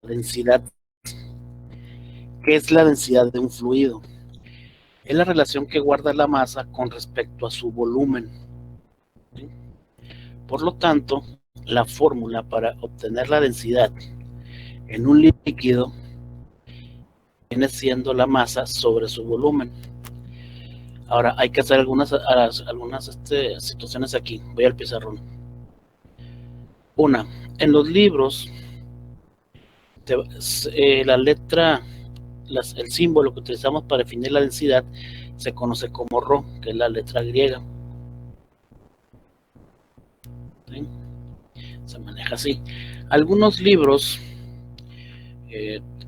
densidad. ¿Qué es la densidad de un fluido? Es la relación que guarda la masa con respecto a su volumen. ¿Sí? Por lo tanto, la fórmula para obtener la densidad en un líquido viene siendo la masa sobre su volumen. Ahora hay que hacer algunas situaciones aquí. Voy al pizarrón. Una, en los libros, la letra, el símbolo que utilizamos para definir la densidad se conoce como Rho, que es la letra griega. ¿Sí? Se maneja así. Algunos libros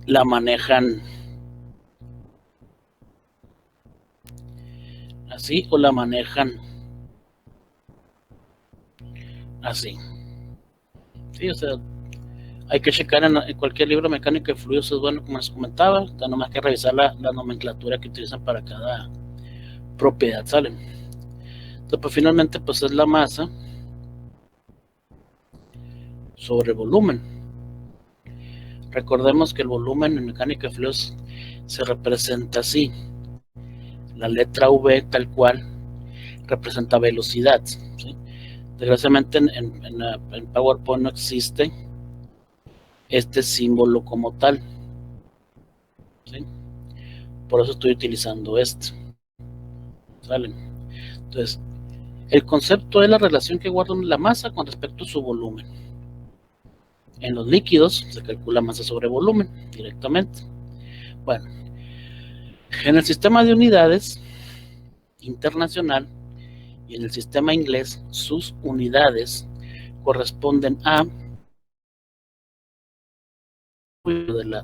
la manejan así o la manejan así. Sí, o sea, hay que checar en cualquier libro mecánica de fluidos, es bueno, como les comentaba, da nomás que revisar la nomenclatura que utilizan para cada propiedad, ¿sale? Entonces, pues finalmente, pues es la masa sobre volumen. Recordemos que el volumen en mecánica de fluidos se representa así. La letra V tal cual representa velocidad, ¿sí? Desgraciadamente en PowerPoint no existe este símbolo como tal, ¿sí? Por eso estoy utilizando este, ¿sale? Entonces, el concepto es la relación que guarda la masa con respecto a su volumen. En los líquidos se calcula masa sobre volumen directamente. Bueno, en el sistema de unidades internacional y en el sistema inglés, sus unidades corresponden a del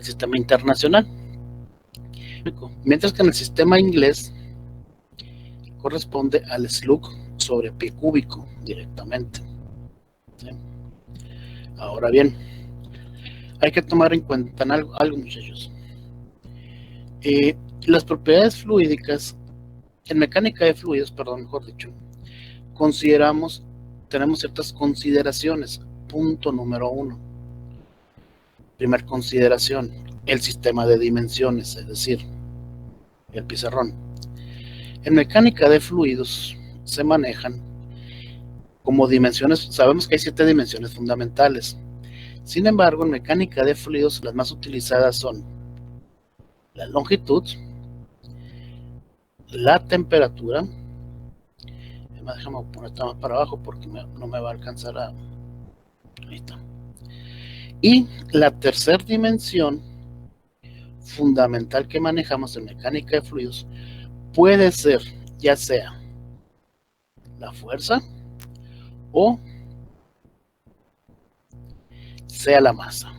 sistema internacional. Mientras que en el sistema inglés corresponde al slug sobre pie cúbico directamente. ¿Sí? Ahora bien, hay que tomar en cuenta algo muchachos. Las propiedades fluídicas, en mecánica de fluidos, perdón, mejor dicho, tenemos ciertas consideraciones. Punto número 1. Primera consideración, el sistema de dimensiones, es decir, el pizarrón. En mecánica de fluidos se manejan como dimensiones, sabemos que hay 7 dimensiones fundamentales. Sin embargo, en mecánica de fluidos las más utilizadas son la longitud, la temperatura, déjame poner esto más para abajo porque no me va a alcanzar a... Ahí está. Y la tercera dimensión fundamental que manejamos en mecánica de fluidos puede ser ya sea la fuerza o sea la masa.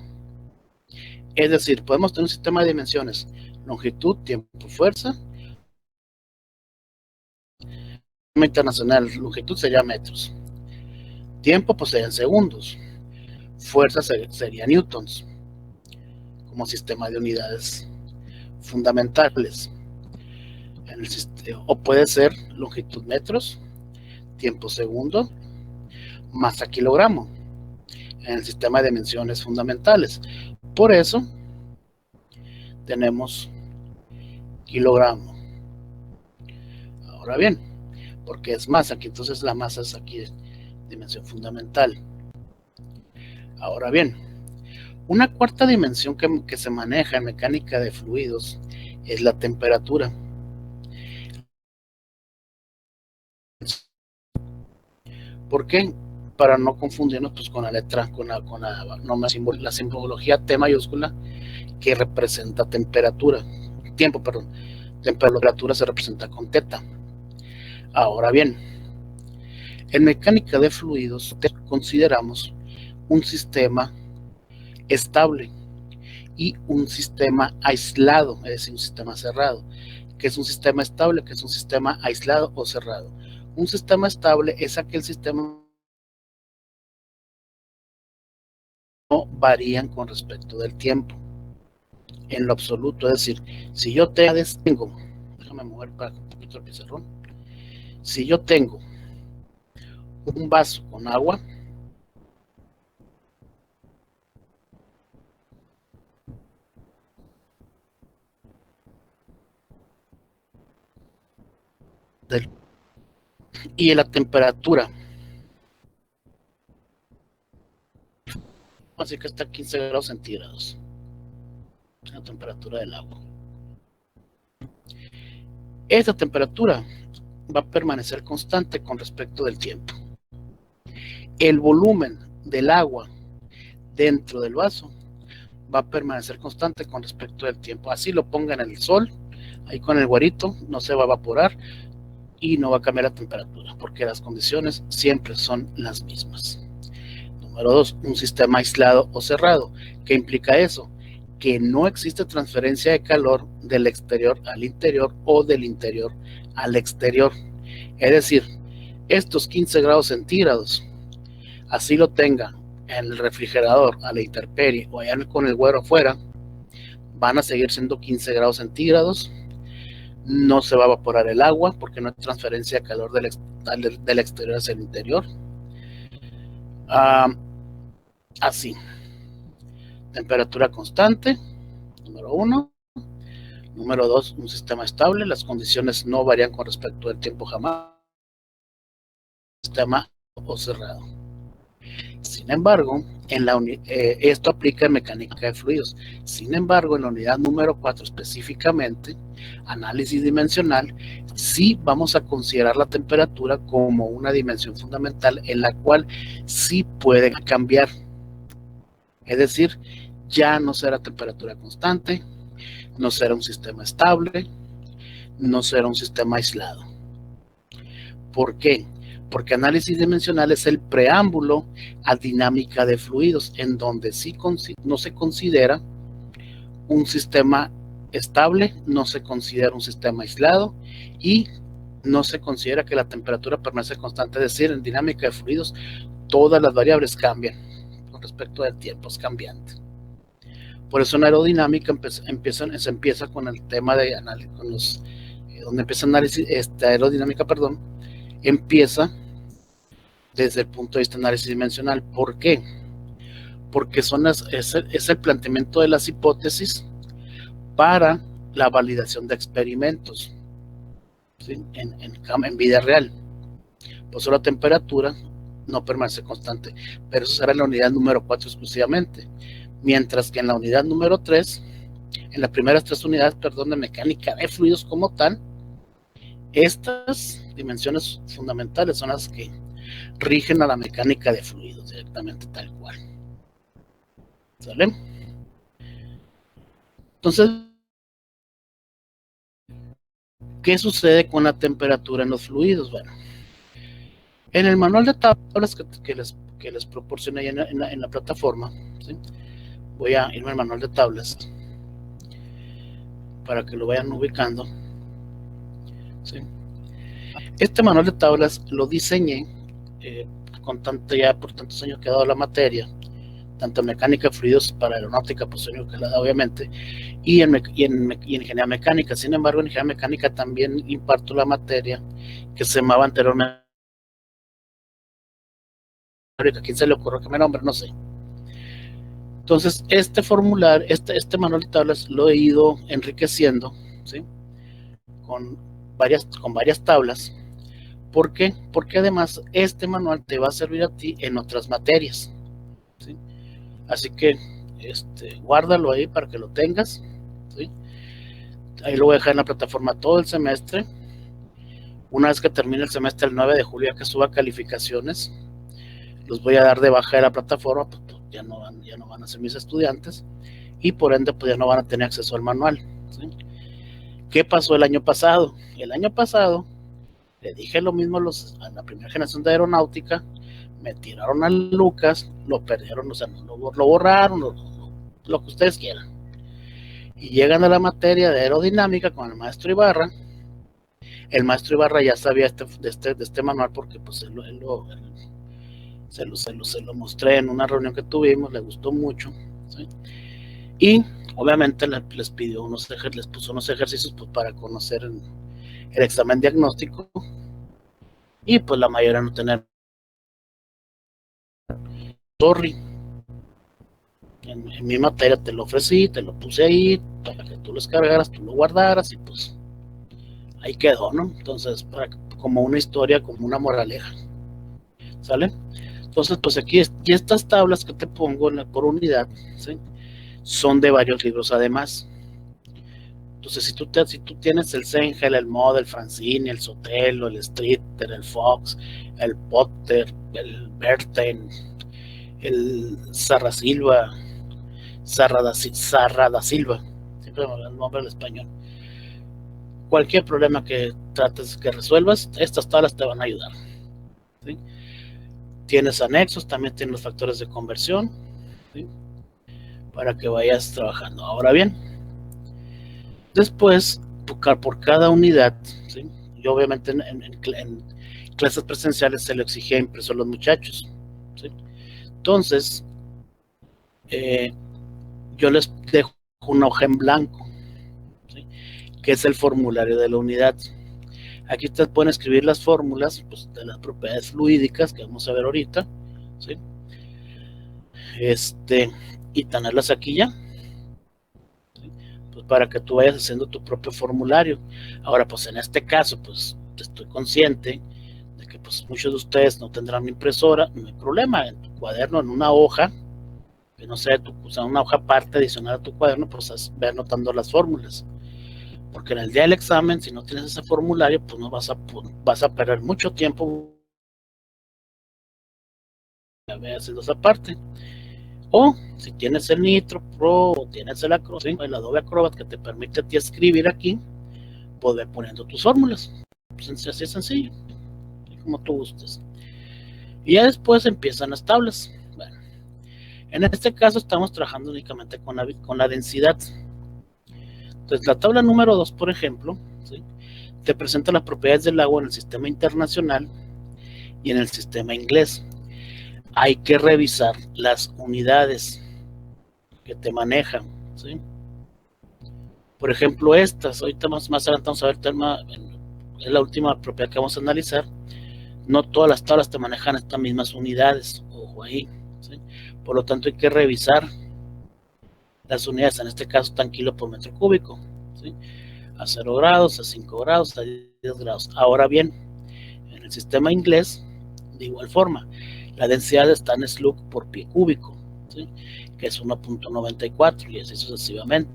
Es decir, podemos tener un sistema de dimensiones: longitud, tiempo, fuerza. Internacional, longitud sería metros, tiempo pues serían segundos, fuerza sería newtons como sistema de unidades fundamentales en el sistema, o puede ser longitud metros, tiempo segundo, masa kilogramo en el sistema de dimensiones fundamentales. Por eso tenemos kilogramo. Ahora bien, porque es masa, aquí entonces la masa es aquí dimensión fundamental. Ahora bien, una cuarta dimensión que se maneja en mecánica de fluidos es la temperatura. ¿Por qué? Para no confundirnos pues, con la letra, con la simbología T mayúscula que representa temperatura. Tiempo, perdón. Temperatura se representa con teta. Ahora bien, en mecánica de fluidos consideramos un sistema estable y un sistema aislado, es decir, un sistema cerrado. ¿Qué es un sistema estable? ¿Qué es un sistema aislado o cerrado? Un sistema estable es aquel sistema que no varían con respecto del tiempo, en lo absoluto. Es decir, si yo tengo, déjame mover para un poquito el pizarrón. Si yo tengo un vaso con agua, y la temperatura, así que está a 15 grados centígrados, la temperatura del agua. Esta temperatura va a permanecer constante con respecto del tiempo. El volumen del agua dentro del vaso va a permanecer constante con respecto del tiempo. Así lo pongan en el sol, ahí con el guarito, no se va a evaporar y no va a cambiar la temperatura, porque las condiciones siempre son las mismas. Número 2, un sistema aislado o cerrado. ¿Qué implica eso? Que no existe transferencia de calor del exterior al interior o del interior al exterior. Es decir, estos 15 grados centígrados, así lo tenga en el refrigerador a la intemperie o allá con el güero afuera, van a seguir siendo 15 grados centígrados. No se va a evaporar el agua porque no hay transferencia de calor del exterior hacia el interior. Así. Temperatura constante, número 1. Número 2, un sistema estable. Las condiciones no varían con respecto al tiempo jamás. Sistema o cerrado. Sin embargo, esto aplica en mecánica de fluidos. Sin embargo, en la unidad número 4 específicamente, análisis dimensional, sí vamos a considerar la temperatura como una dimensión fundamental en la cual sí puede cambiar. Es decir, ya no será temperatura constante, no será un sistema estable, no será un sistema aislado. ¿Por qué? Porque análisis dimensional es el preámbulo a dinámica de fluidos, en donde sí no se considera un sistema estable, no se considera un sistema aislado y no se considera que la temperatura permanece constante. Es decir, en dinámica de fluidos todas las variables cambian con respecto del tiempo, es cambiante. Por eso en aerodinámica se empieza con el tema de análisis, donde empieza análisis, aerodinámica, empieza desde el punto de vista de análisis dimensional. ¿Por qué? Porque es el planteamiento de las hipótesis para la validación de experimentos, ¿sí? en vida real. Por eso la temperatura no permanece constante, pero eso será en la unidad número 4 exclusivamente. Mientras que en la unidad número 3, en las primeras 3 unidades, de mecánica de fluidos como tal, estas dimensiones fundamentales son las que rigen a la mecánica de fluidos directamente tal cual. ¿Sale? Entonces, ¿qué sucede con la temperatura en los fluidos? Bueno, en el manual de tablas que les proporcioné en la plataforma, ¿sí? Voy a irme al manual de tablas para que lo vayan ubicando, ¿sí? Este manual de tablas lo diseñé por tantos años que he dado la materia, tanto en mecánica de fluidos para aeronáutica, pues que la da obviamente, y en ingeniería mecánica. Sin embargo, en ingeniería mecánica también imparto la materia que se llamaba anteriormente, ¿a quién se le ocurrió que me nombre? No sé. Entonces, este manual de tablas lo he ido enriqueciendo, ¿sí? con varias tablas. ¿Por qué? Porque además este manual te va a servir a ti en otras materias, ¿sí? Así que guárdalo ahí para que lo tengas, ¿sí? Ahí lo voy a dejar en la plataforma todo el semestre. Una vez que termine el semestre, el 9 de julio, ya que suba calificaciones, los voy a dar de baja de la plataforma, pues ya no van a ser mis estudiantes y por ende pues ya no van a tener acceso al manual, ¿sí? ¿Qué pasó el año pasado? El año pasado le dije lo mismo a la primera generación de aeronáutica, me tiraron a Lucas, lo perdieron, o sea, lo borraron, lo que ustedes quieran. Y llegan a la materia de aerodinámica con el maestro Ibarra. El maestro Ibarra ya sabía de este manual porque pues se lo mostré en una reunión que tuvimos, le gustó mucho, ¿sí? Y obviamente les puso unos ejercicios pues, para conocer el examen diagnóstico y pues la mayoría no tener. Sorry, en mi materia te lo ofrecí, te lo puse ahí para que tú lo descargaras, tú lo guardaras y pues ahí quedó, ¿no? Entonces, como una historia, como una moraleja, ¿sale? Entonces, pues aquí, y estas tablas que te pongo por unidad, ¿sí? Son de varios libros además. Entonces, si tú tienes el Sengel, el Mod, el Francini, el Sotelo, el Streeter, el Fox, el Potter, el Berten, el Sarra Silva, Sarra da Silva, siempre me olvido el nombre en español. Cualquier problema que trates que resuelvas, estas tablas te van a ayudar, ¿sí? Tienes anexos, también tienes los factores de conversión, ¿sí? Para que vayas trabajando. Ahora bien, después, por cada unidad, ¿sí? Yo obviamente en clases presenciales se lo exigía impreso a los muchachos, ¿sí? Entonces, yo les dejo una hoja en blanco, ¿sí? Que es el formulario de la unidad. Aquí ustedes pueden escribir las fórmulas, pues, de las propiedades fluídicas que vamos a ver ahorita, ¿sí? Y tenerlas aquí ya, ¿sí? Pues para que tú vayas haciendo tu propio formulario. Ahora, pues en este caso, pues estoy consciente de que pues muchos de ustedes no tendrán impresora, no hay problema, en tu cuaderno, en una hoja, que no sea una hoja aparte adicional a tu cuaderno, pues ve anotando las fórmulas. Porque en el día del examen, si no tienes ese formulario, pues no vas a perder mucho tiempo haciendo esa parte. O si tienes el Nitro Pro o tienes el Adobe Acrobat que te permite a ti escribir aquí, pues ve poniendo tus fórmulas. Pues así es sencillo, como tú gustes. Y ya después empiezan las tablas. Bueno, en este caso estamos trabajando únicamente con la densidad. Entonces la tabla número 2, por ejemplo, ¿sí? Te presenta las propiedades del agua en el sistema internacional y en el sistema inglés. Hay que revisar las unidades que te manejan, ¿sí? Por ejemplo, estas, ahorita más adelante vamos a ver el tema, es la última propiedad que vamos a analizar. No todas las tablas te manejan estas mismas unidades, ojo ahí, ¿sí? Por lo tanto hay que revisar las unidades, en este caso están kilo por metro cúbico, ¿sí? A 0 grados, a 5 grados, a 10 grados. Ahora bien, en el sistema inglés, de igual forma, la densidad está en slug por pie cúbico, ¿sí? Que es 1.94 y así sucesivamente.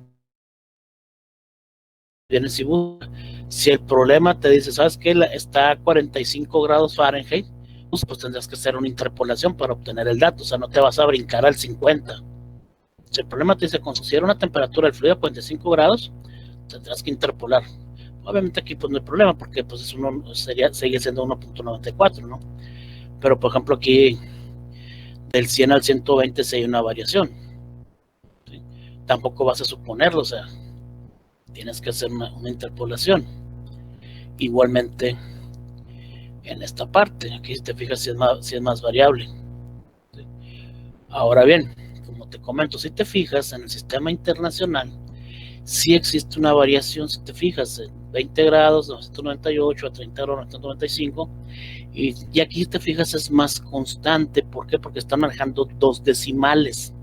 Vienes y buscas. Si el problema te dice, ¿sabes qué? Está a 45 grados Fahrenheit, pues tendrás que hacer una interpolación para obtener el dato, o sea, no te vas a brincar al 50. Si el problema te dice, considera una temperatura del fluido a 45 grados, tendrás que interpolar. Obviamente aquí pues no hay problema, porque pues sigue siendo 1.94, ¿no? Pero por ejemplo aquí, del 100 al 120 sí hay una variación, ¿sí? Tampoco vas a suponerlo, o sea, tienes que hacer una interpolación. Igualmente en esta parte, aquí si te fijas si es más variable, ¿sí? Ahora bien, como te comento, si te fijas en el sistema internacional, sí existe una variación, si te fijas, en 20 grados, 998, a 30 grados, 995, y aquí te fijas es más constante. ¿Por qué? Porque están manejando dos decimales.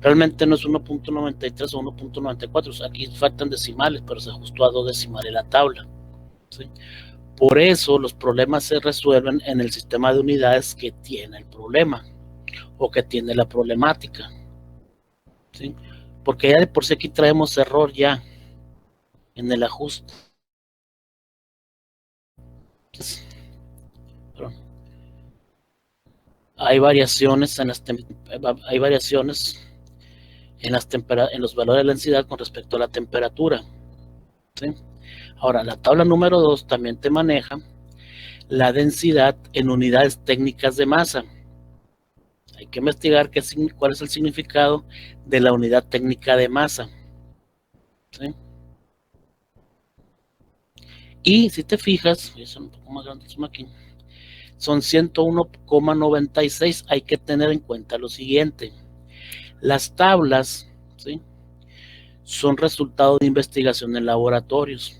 Realmente no es 1.93 o 1.94, aquí faltan decimales, pero se ajustó a 2 decimales la tabla, ¿sí? Por eso los problemas se resuelven en el sistema de unidades que tiene el problema o que tiene la problemática, ¿sí? Porque ya de por sí aquí traemos error ya en el ajuste. Entonces, hay variaciones en los valores de la densidad con respecto a la temperatura, ¿sí? Ahora, la tabla número 2 también te maneja la densidad en unidades técnicas de masa. Hay que investigar cuál es el significado de la unidad técnica de masa, ¿sí? Y si te fijas, son un poco más grandes aquí, son 101,96. Hay que tener en cuenta lo siguiente: las tablas, ¿sí?, son resultado de investigación en laboratorios.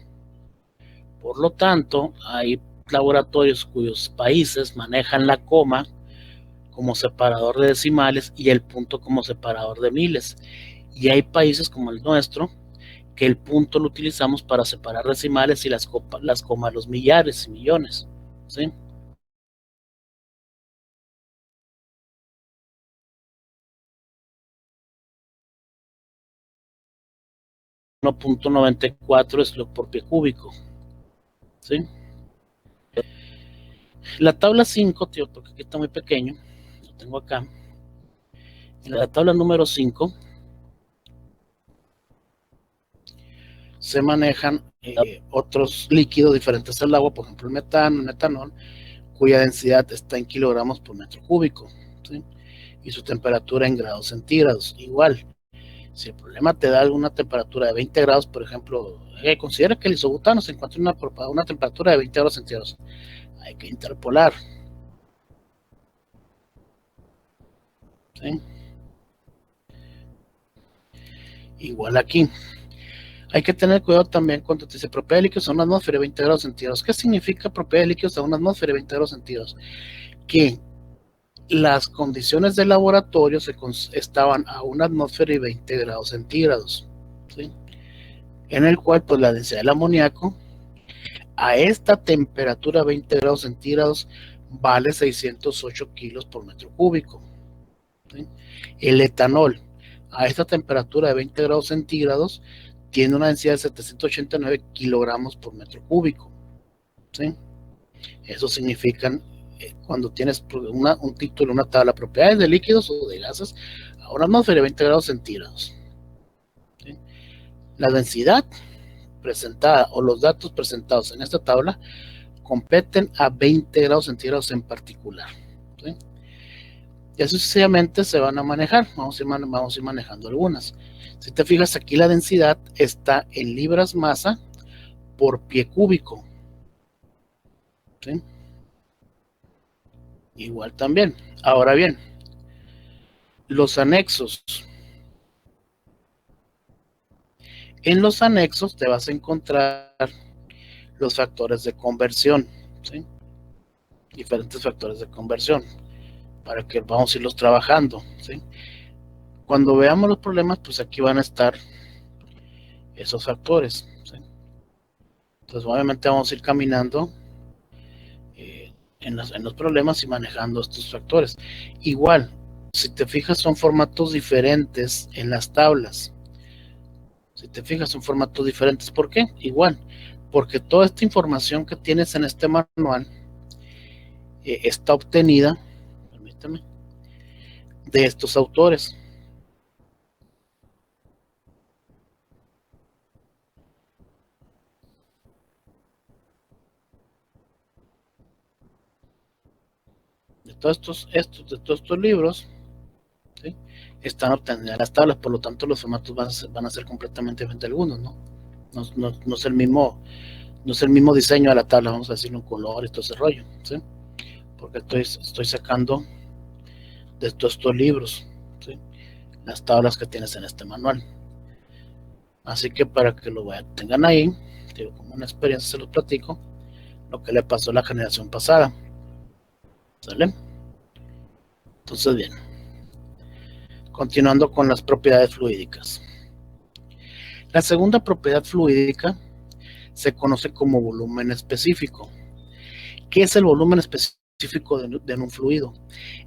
Por lo tanto, hay laboratorios cuyos países manejan la coma como separador de decimales y el punto como separador de miles. Y hay países como el nuestro que el punto lo utilizamos para separar decimales y las comas los millares y millones, ¿sí? 1.94 es lo por pie cúbico, ¿sí? La tabla 5, tío, porque aquí está muy pequeño, lo tengo acá. En la tabla número 5 se manejan otros líquidos diferentes al agua, por ejemplo el metano, el metanol, cuya densidad está en kilogramos por metro cúbico, ¿sí? Y su temperatura en grados centígrados. Igual, si el problema te da alguna temperatura de 20 grados, por ejemplo, considera que el isobutano se encuentra a una temperatura de 20 grados centígrados, hay que interpolar, ¿sí? Igual aquí. Hay que tener cuidado también cuando te dice propiedad de líquidos a una atmósfera de 20 grados centígrados. ¿Qué significa propiedad de líquidos a una atmósfera de 20 grados centígrados? Que las condiciones del laboratorio estaban a una atmósfera y 20 grados centígrados, ¿sí? En el cual pues la densidad del amoníaco a esta temperatura 20 grados centígrados vale 608 kilos por metro cúbico, ¿sí? El etanol a esta temperatura de 20 grados centígrados tiene una densidad de 789 kilogramos por metro cúbico, ¿sí? Eso significa cuando tienes un título, una tabla, propiedades de líquidos o de gases a una atmósfera de 20 grados centígrados, ¿sí? La densidad presentada o los datos presentados en esta tabla competen a 20 grados centígrados en particular, ¿sí? Y así sucesivamente se van a manejar. Vamos a ir manejando algunas. Si te fijas, aquí la densidad está en libras masa por pie cúbico, ¿sí? Igual también. Ahora bien, los anexos. En los anexos te vas a encontrar los factores de conversión, ¿sí? Diferentes factores de conversión para que vamos a irlos trabajando, ¿sí? Cuando veamos los problemas, pues aquí van a estar esos factores, ¿sí? Entonces obviamente vamos a ir caminando en los problemas y manejando estos factores. Igual, si te fijas, son formatos diferentes en las tablas. Si te fijas, son formatos diferentes. ¿Por qué? Igual, porque toda esta información que tienes en este manual está obtenida, permítame, de estos autores. De todos estos libros, ¿sí? Están obtenidas las tablas, por lo tanto los formatos van a ser completamente diferentes algunos, ¿no? No es el mismo, no es el mismo diseño de la tabla, vamos a decirlo, un color y todo ese rollo, ¿sí? Porque estoy sacando de todos estos libros, ¿sí? Las tablas que tienes en este manual. Así que para que lo tengan ahí, digo, como una experiencia se los platico, lo que le pasó a la generación pasada, ¿sale? Entonces, bien, continuando con las propiedades fluídicas. La segunda propiedad fluídica se conoce como volumen específico. ¿Qué es el volumen específico de un fluido?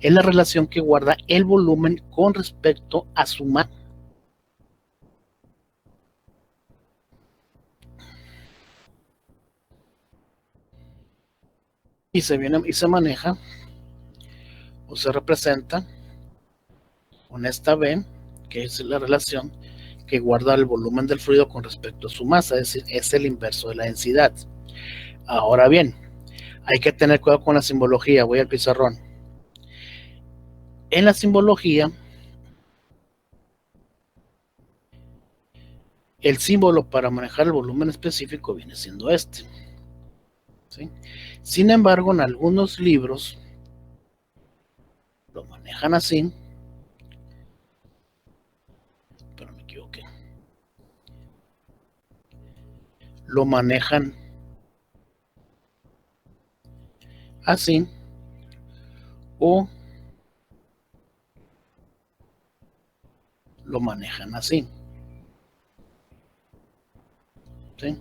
Es la relación que guarda el volumen con respecto a su masa. Y se maneja o se representa con esta B, que es la relación que guarda el volumen del fluido con respecto a su masa, es decir, es el inverso de la densidad. Ahora bien, hay que tener cuidado con la simbología. Voy al pizarrón. En la simbología, el símbolo para manejar el volumen específico viene siendo este, ¿sí? Sin embargo, en algunos libros lo manejan así, pero me equivoqué. Lo manejan así o lo manejan así. ¿sí?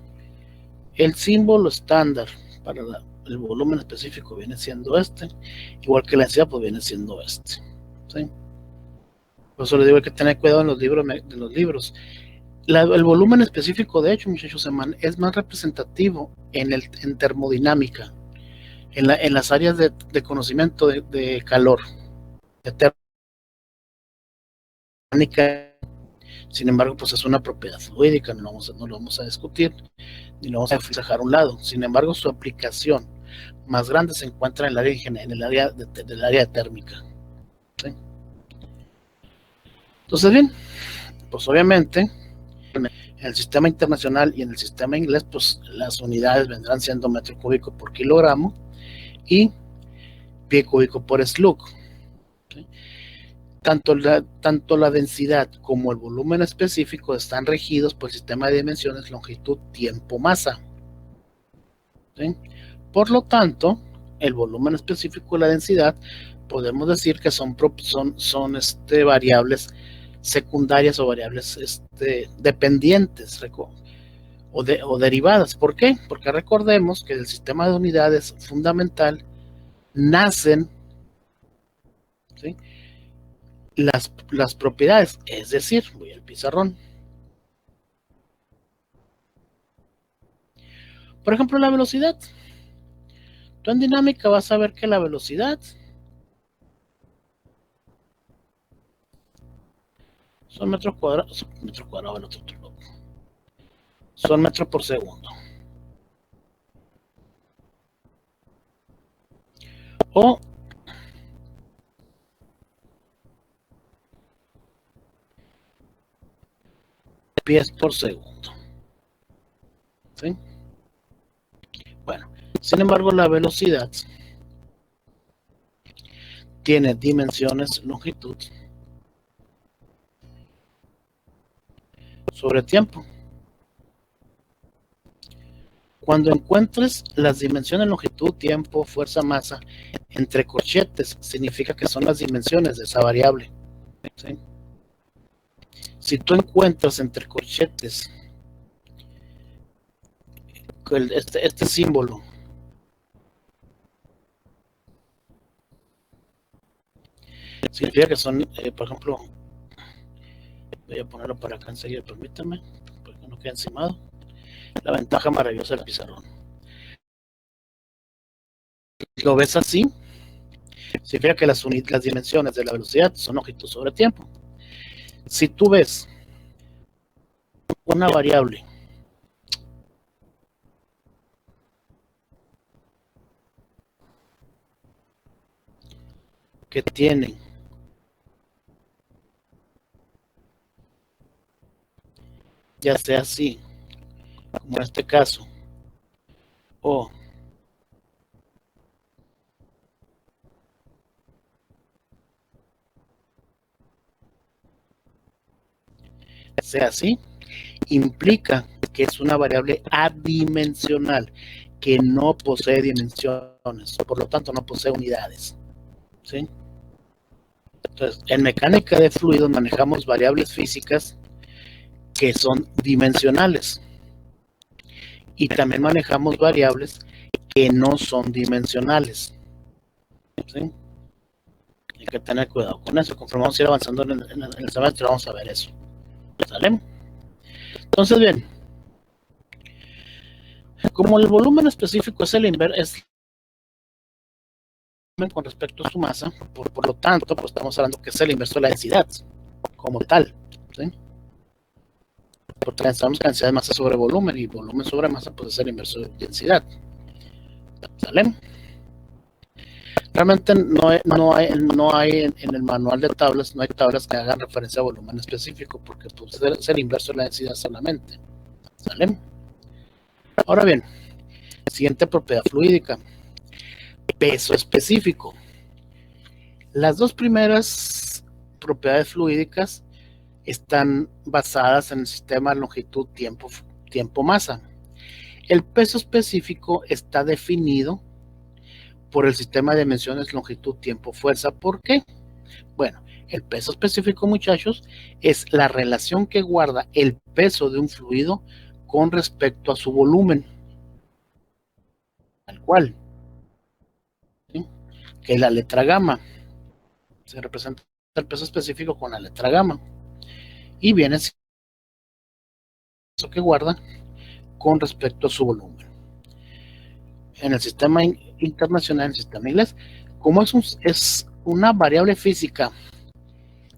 El símbolo estándar para el volumen específico viene siendo este, igual que la densidad pues viene siendo este, ¿sí? Por eso les digo, hay que tener cuidado en los libros. El volumen específico, de hecho, muchachos, es más representativo en termodinámica, en las áreas de conocimiento de calor, de termodinámica. Sin embargo, pues es una propiedad fluídica, no lo vamos a discutir, ni lo vamos a dejar a un lado. Sin embargo, su aplicación más grande se encuentra en el área térmica, ¿sí? Entonces, bien, pues obviamente en el sistema internacional y en el sistema inglés, pues las unidades vendrán siendo metro cúbico por kilogramo y pie cúbico por slug, ¿sí? Tanto la densidad como el volumen específico están regidos por el sistema de dimensiones longitud, tiempo, masa, ¿sí? Por lo tanto, el volumen específico y la densidad podemos decir que son variables secundarias o variables dependientes o derivadas. ¿Por qué? Porque recordemos que el sistema de unidades fundamental nacen, ¿sí?, las propiedades, es decir, voy al pizarrón. Por ejemplo, la velocidad. Tú en dinámica vas a ver que la velocidad son metros cuadrados, son metros por segundo. O pies por segundo, ¿sí? Bueno, sin embargo, la velocidad tiene dimensiones longitud sobre tiempo. Cuando encuentres las dimensiones longitud, tiempo, fuerza, masa entre corchetes, significa que son las dimensiones de esa variable, ¿sí? Si tú encuentras entre corchetes este símbolo, significa que son, por ejemplo, voy a ponerlo para acá enseguida, permítanme, porque no quede encimado. La ventaja maravillosa del pizarrón. ¿Lo ves así? Significa que las dimensiones de la velocidad son longitud sobre tiempo. Si tú ves una variable que tiene ya sea así, como en este caso, o sea así, implica que es una variable adimensional, que no posee dimensiones, por lo tanto no posee unidades, ¿sí? Entonces, en mecánica de fluidos manejamos variables físicas que son dimensionales y también manejamos variables que no son dimensionales, ¿sí? Hay que tener cuidado con eso. Conforme vamos a ir avanzando en el semestre, vamos a ver eso, ¿sale? Entonces, bien, como el volumen específico es el inverso con respecto a su masa, por lo tanto, pues estamos hablando que es el inverso de la densidad como tal, ¿sí? Porque sabemos que densidad de masa sobre volumen y volumen sobre masa pues es el inverso de densidad, ¿sale? Realmente no hay en el manual de tablas, no hay tablas que hagan referencia a volumen específico, porque pues, es el inverso de la densidad solamente, ¿sale? Ahora bien, siguiente propiedad fluídica, peso específico. Las dos primeras propiedades fluídicas están basadas en el sistema longitud, tiempo, masa. El peso específico está definido por el sistema de dimensiones longitud, tiempo, fuerza. ¿Por qué? Bueno, el peso específico, muchachos, es la relación que guarda el peso de un fluido con respecto a su volumen, tal cual, ¿sí? Que es la letra gamma. Se representa el peso específico con la letra gamma. Y viene eso que guarda con respecto a su volumen. En el sistema internacional, en el sistema inglés, como es una variable física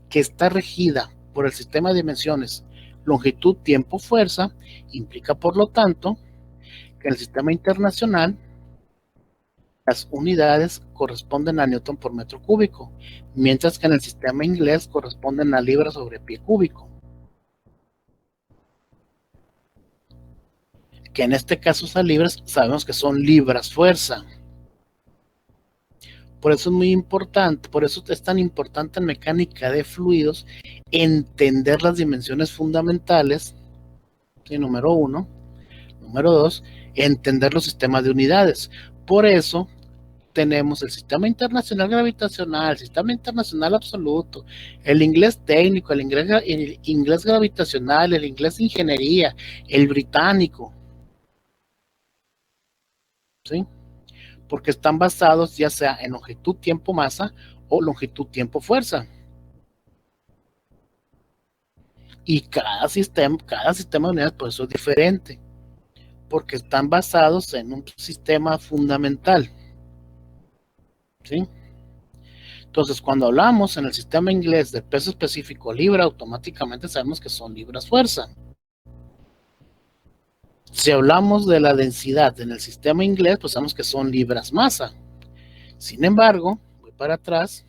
que está regida por el sistema de dimensiones longitud, tiempo, fuerza, implica por lo tanto que en el sistema internacional las unidades corresponden a Newton por metro cúbico, mientras que en el sistema inglés corresponden a libras sobre pie cúbico. Que en este caso esas libras sabemos que son libras fuerza. Por eso es muy importante, por eso es tan importante en mecánica de fluidos entender las dimensiones fundamentales, ¿sí? Número 1. Número 2, entender los sistemas de unidades. Por eso tenemos el sistema internacional gravitacional, el sistema internacional absoluto, el inglés técnico, el inglés gravitacional, el inglés de ingeniería, el británico, ¿sí? Porque están basados ya sea en longitud, tiempo, masa o longitud, tiempo, fuerza. Y cada sistema de unidades, por eso es diferente, porque están basados en un sistema fundamental, ¿sí? Entonces, cuando hablamos en el sistema inglés del peso específico libra, automáticamente sabemos que son libras fuerza. Si hablamos de la densidad en el sistema inglés, pues sabemos que son libras masa. Sin embargo, voy para atrás.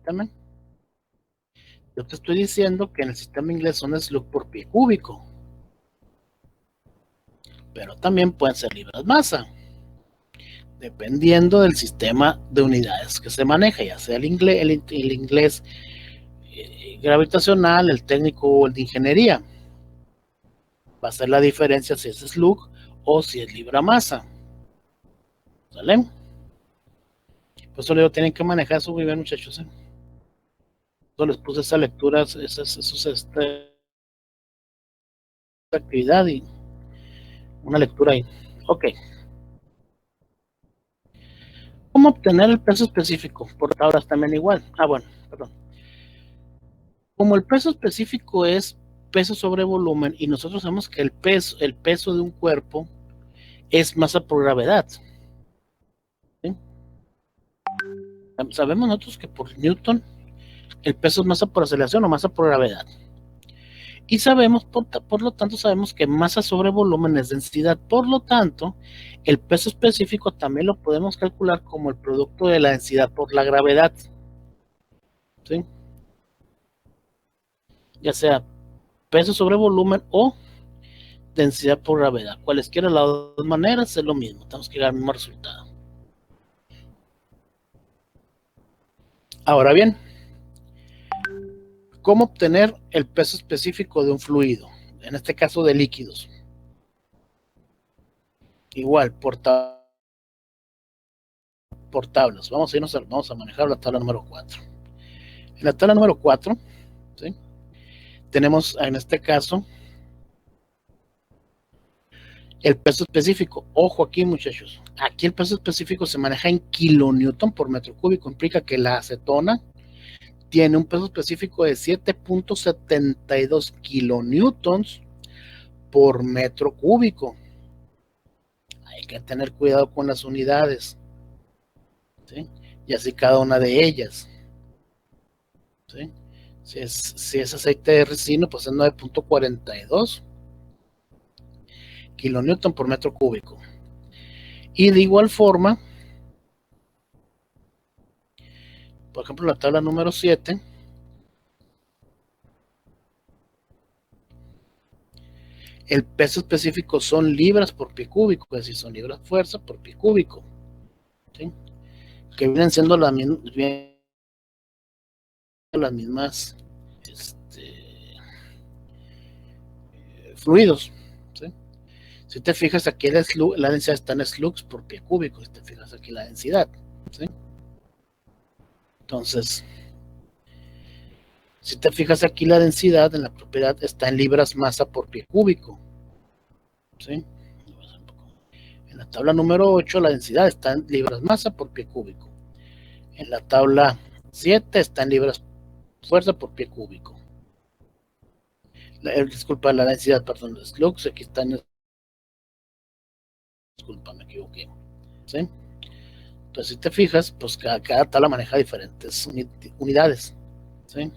También. Yo te estoy diciendo que en el sistema inglés son slug por pie cúbico. Pero también pueden ser libras masa. Dependiendo del sistema de unidades que se maneja, ya sea el inglés gravitacional, el técnico o el de ingeniería. Va a ser la diferencia si es slug o si es libra masa. ¿Sale? Por eso le tienen que manejar eso muy bien, muchachos. Yo les puse esa lectura, esta actividad y una lectura ahí. Ok. ¿Cómo obtener el peso específico? Por tablas también igual. Bueno, perdón. Como el peso específico es peso sobre volumen y nosotros sabemos que el peso de un cuerpo es masa por gravedad. ¿Sí? Sabemos nosotros que por Newton el peso es masa por aceleración o masa por gravedad. Y sabemos, por lo tanto, sabemos que masa sobre volumen es densidad. Por lo tanto, el peso específico también lo podemos calcular como el producto de la densidad por la gravedad. ¿Sí? Ya sea peso sobre volumen o densidad por gravedad. Cualesquiera de las dos maneras es lo mismo. Tenemos que llegar al mismo resultado. Ahora bien, ¿cómo obtener el peso específico de un fluido? En este caso de líquidos. Igual, por tablas. Vamos a manejar la tabla número 4. En la tabla número 4, ¿sí? Tenemos en este caso el peso específico. Ojo aquí, muchachos. Aquí el peso específico se maneja en kilonewton por metro cúbico. Implica que la acetona tiene un peso específico de 7.72 kilonewtons por metro cúbico. Hay que tener cuidado con las unidades, ¿sí? Y así cada una de ellas, ¿sí? Si es aceite de resino, pues es 9.42 kilonewton por metro cúbico. Y de igual forma, por ejemplo, la tabla número 7, el peso específico son libras por pie cúbico, es decir, son libras fuerza por pie cúbico, ¿sí? Que vienen siendo las mismas fluidos, ¿sí? Si te fijas aquí la densidad está en slugs por pie cúbico, si te fijas aquí la densidad, ¿sí? Entonces, Si te fijas aquí, la densidad en la propiedad está en libras masa por pie cúbico. ¿Sí? En la tabla número 8, la densidad está en libras masa por pie cúbico. En la tabla 7 está en libras fuerza por pie cúbico. Disculpa, la densidad, perdón, los slugs, aquí está en... Disculpa, me equivoqué. ¿Sí? Entonces, si te fijas, pues cada tabla maneja diferentes unidades. ¿Sí?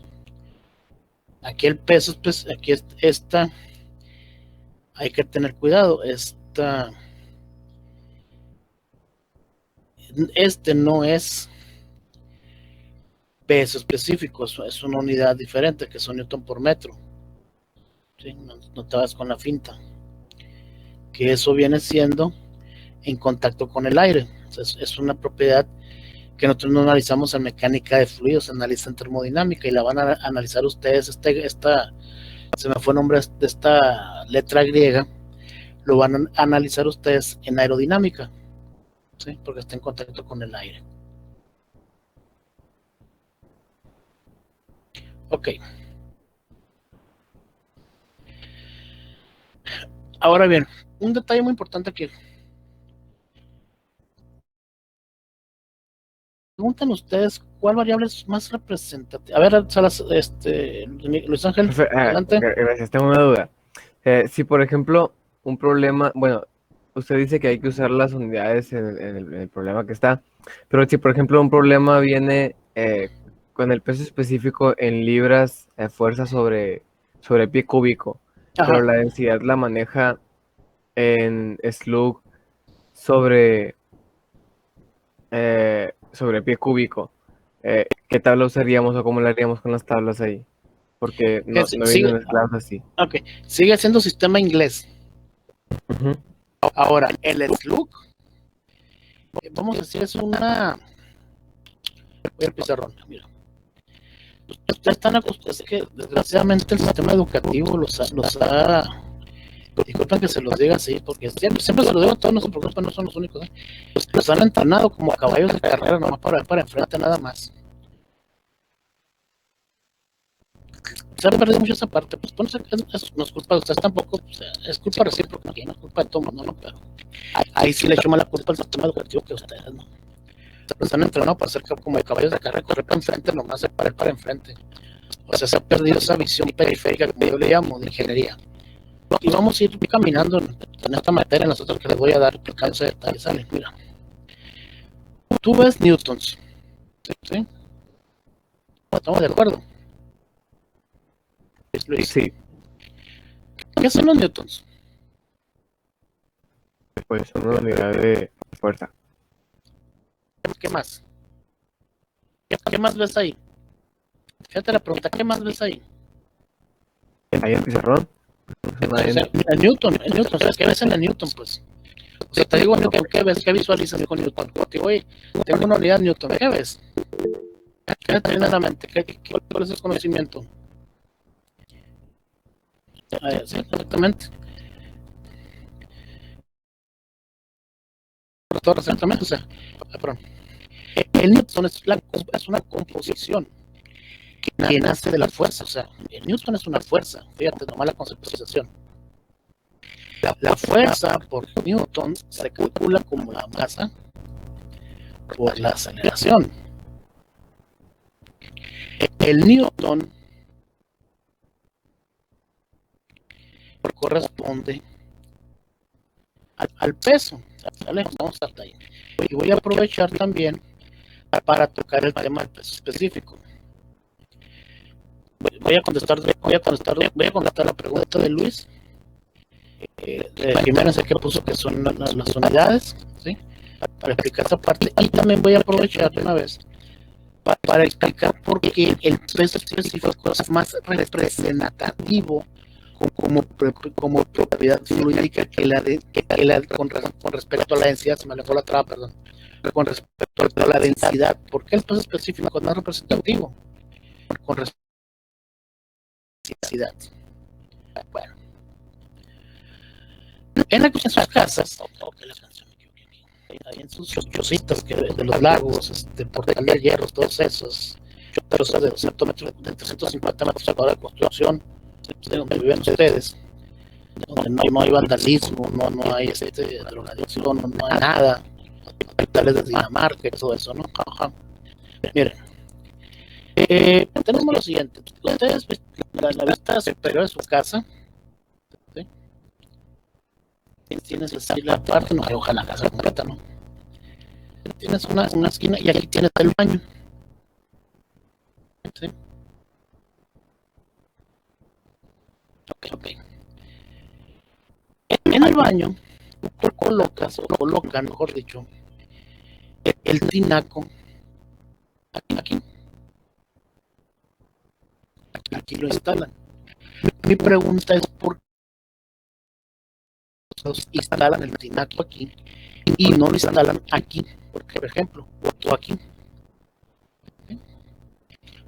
Aquí el peso, pues, aquí esta, hay que tener cuidado, este no es peso específico, es una unidad diferente, que son newton por metro. ¿Sí? No te vas con la finta, que eso viene siendo en contacto con el aire. O sea, es una propiedad que nosotros no analizamos en mecánica de fluidos, se analiza en termodinámica, y la van a analizar ustedes. Se me fue el nombre de esta letra griega, lo van a analizar ustedes en aerodinámica, ¿sí? Porque está en contacto con el aire. Ok. Ahora bien, un detalle muy importante aquí. Preguntan ustedes cuál variable es más representativa. A ver, Luis Ángel, adelante. Gracias, tengo una duda. Si, por ejemplo, un problema, bueno, usted dice que hay que usar las unidades en el problema que está, pero si, por ejemplo, un problema viene con el peso específico en libras, fuerza sobre pie cúbico, Ajá. pero la densidad la maneja en slug sobre, sobre pie cúbico, ¿qué tabla usaríamos o cómo la haríamos con las tablas ahí? Porque no vienen mezclados así. Ok, sigue siendo sistema inglés. Uh-huh. Ahora, el slug, vamos a decir, es una... Voy al pizarrón, mira. Ustedes están acostumbrados, es que desgraciadamente el sistema educativo los ha... Disculpen que se los diga así, porque siempre se los digo a todos, no se preocupen, no son los únicos. Los han entrenado como caballos de carrera, nomás para enfrente nada más. Se ha perdido mucho esa parte, pues no es culpa de ustedes tampoco, o sea, es culpa recíproca, no es culpa de todo mundo, ¿no? Pero ahí sí le echo más la culpa al sistema educativo que a ustedes, ¿no? Se han entrenado para ser como de caballos de carrera, correr para enfrente, nomás se para enfrente. O sea, se ha perdido esa visión periférica, como yo le llamo, de ingeniería. Y vamos a ir caminando en esta materia, nosotros que les voy a dar explicándose detalles. Sale, mira. Tú ves newtons, ¿sí? ¿Estamos de acuerdo? Luis. Sí. ¿Qué son los newtons? Pues una unidad de fuerza. ¿Qué más? ¿Qué más ves ahí? Fíjate la pregunta, ¿qué más ves ahí? ¿Hay el pizarrón? El Newton, o sea, ¿qué ves en el Newton, pues? O sea, te digo Newton, ¿qué ves? ¿Qué visualizas con Newton? Porque, oye, tengo una unidad Newton, ¿qué ves? ¿Qué te viene a la mente? ¿Cuál es el conocimiento? Sí, exactamente. Exactamente, o sea, perdón. El Newton es una composición que nace de la fuerza, o sea, el Newton es una fuerza, fíjate, nomás la conceptualización. La fuerza por Newton se calcula como la masa por la aceleración. El Newton corresponde al peso, ¿vale? Vamos hasta ahí. Y voy a aprovechar también para tocar el tema del peso específico. Voy a contestar la pregunta de Luis. De Jiménez, que puso que son las unidades, ¿sí? Para explicar esa parte, y también voy a aprovechar de una vez para explicar por qué el peso específico es más representativo como propiedad fluídica que la con respecto a la densidad. Se me alejó la traba, perdón. Con respecto a la densidad, ¿por qué el peso específico es más representativo con respecto a la densidad? Bueno, en sus casas, ahí en sus chocitas de los lagos, Portal de Hierro, todos esos, pero de 200 metros, de 350 metros a cuadrados de construcción, de donde viven ustedes, donde no hay vandalismo, no hay drogadicción, no hay nada, hospitales de Dinamarca y todo eso, ¿no? Ajá. Miren, tenemos lo siguiente, ustedes, la vista superior de su casa, ¿sí? Tienes así la parte, no hay ojalá la casa completa, ¿no? Tienes una esquina y aquí tienes el baño, ¿sí? Ok. En el baño, tú colocan, mejor dicho, el tinaco aquí lo instalan. Mi pregunta es por qué instalan el tinaco aquí y no lo instalan aquí, porque por ejemplo, o aquí.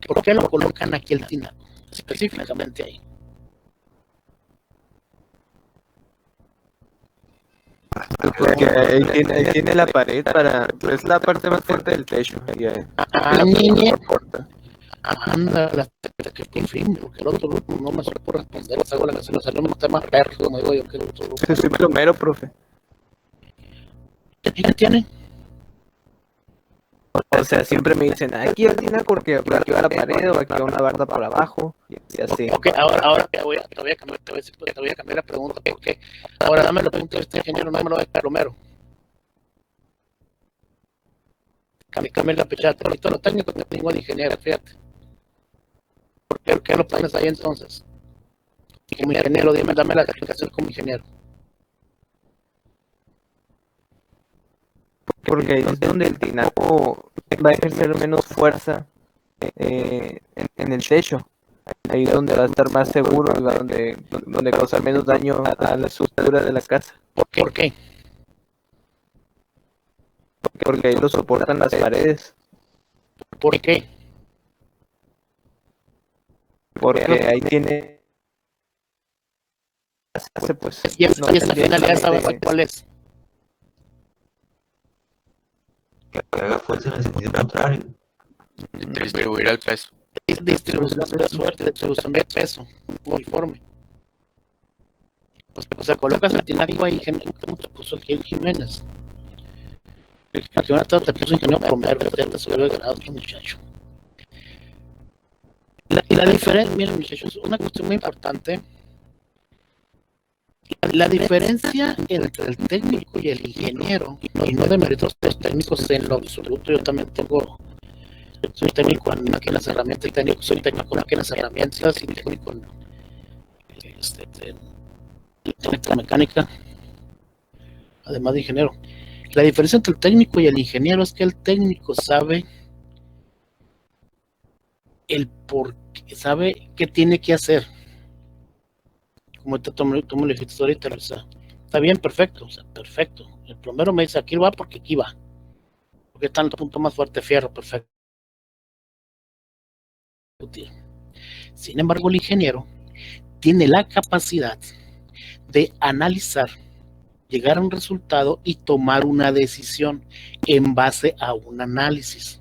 ¿Por qué lo colocan aquí el tinaco? Específicamente ahí. Porque ahí tiene la pared es la parte más fuerte del techo. Niña, anda, que por fin, porque el otro grupo no me supo responder, les hago la canción, salió un tema perro, como digo yo, que el otro grupo. Soy plomero, profe. ¿Qué tiene? O sea, siempre me dicen, aquí el tinaco porque aquí va la pared o aquí va una barda por abajo, y así. Ok, ahora te voy a cambiar la pregunta, porque ahora dame la pregunta de este ingeniero, no me lo de plomero. Cambia la pechata, ahorita los técnicos te tengo de ingeniero, fíjate. ¿Por qué lo pones ahí entonces? Como ingeniero, dame la explicación como ingeniero. Porque ahí es donde el tinaco va a ejercer menos fuerza en el techo. Ahí es donde va a estar más seguro, donde causar menos daño a la estructura de la casa. ¿Por qué? Porque ahí lo soportan las paredes. ¿Por qué? Porque ahí tiene... Pues, y esta finalidad, ¿sabes cuál es? Que haga fuerza en el sentido contrario. Distribuir el peso. Distribución de peso uniforme. O sea, colocas el tinaco ahí, ¿cómo te puso aquí el Jiménez? El campeonato te puso ingeniero primero, ya te subió el grado, muchacho. Y la diferencia, miren muchachos, una cuestión muy importante. La diferencia entre el técnico y el ingeniero, y no de méritos de los técnicos en lo absoluto, yo también soy técnico en máquinas herramientas, soy técnico en máquinas herramientas y técnico en electromecánica, además de ingeniero. La diferencia entre el técnico y el ingeniero es que el técnico sabe sabe qué tiene que hacer. Como tú me lo dijiste ahorita, o sea, está bien, perfecto, o sea, perfecto. El plomero me dice, aquí va porque aquí va. Porque está en el punto más fuerte, fierro, perfecto. Sin embargo, el ingeniero tiene la capacidad de analizar, llegar a un resultado y tomar una decisión en base a un análisis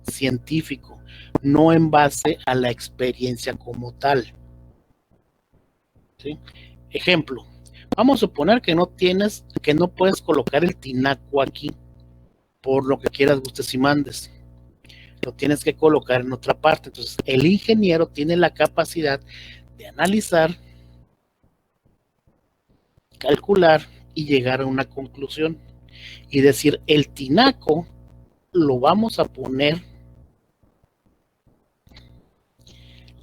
científico, no en base a la experiencia como tal. ¿Sí? Ejemplo, vamos a suponer que no puedes colocar el tinaco aquí por lo que quieras, gustes y mandes. Lo tienes que colocar en otra parte. Entonces, el ingeniero tiene la capacidad de analizar, calcular y llegar a una conclusión y decir, el tinaco lo vamos a poner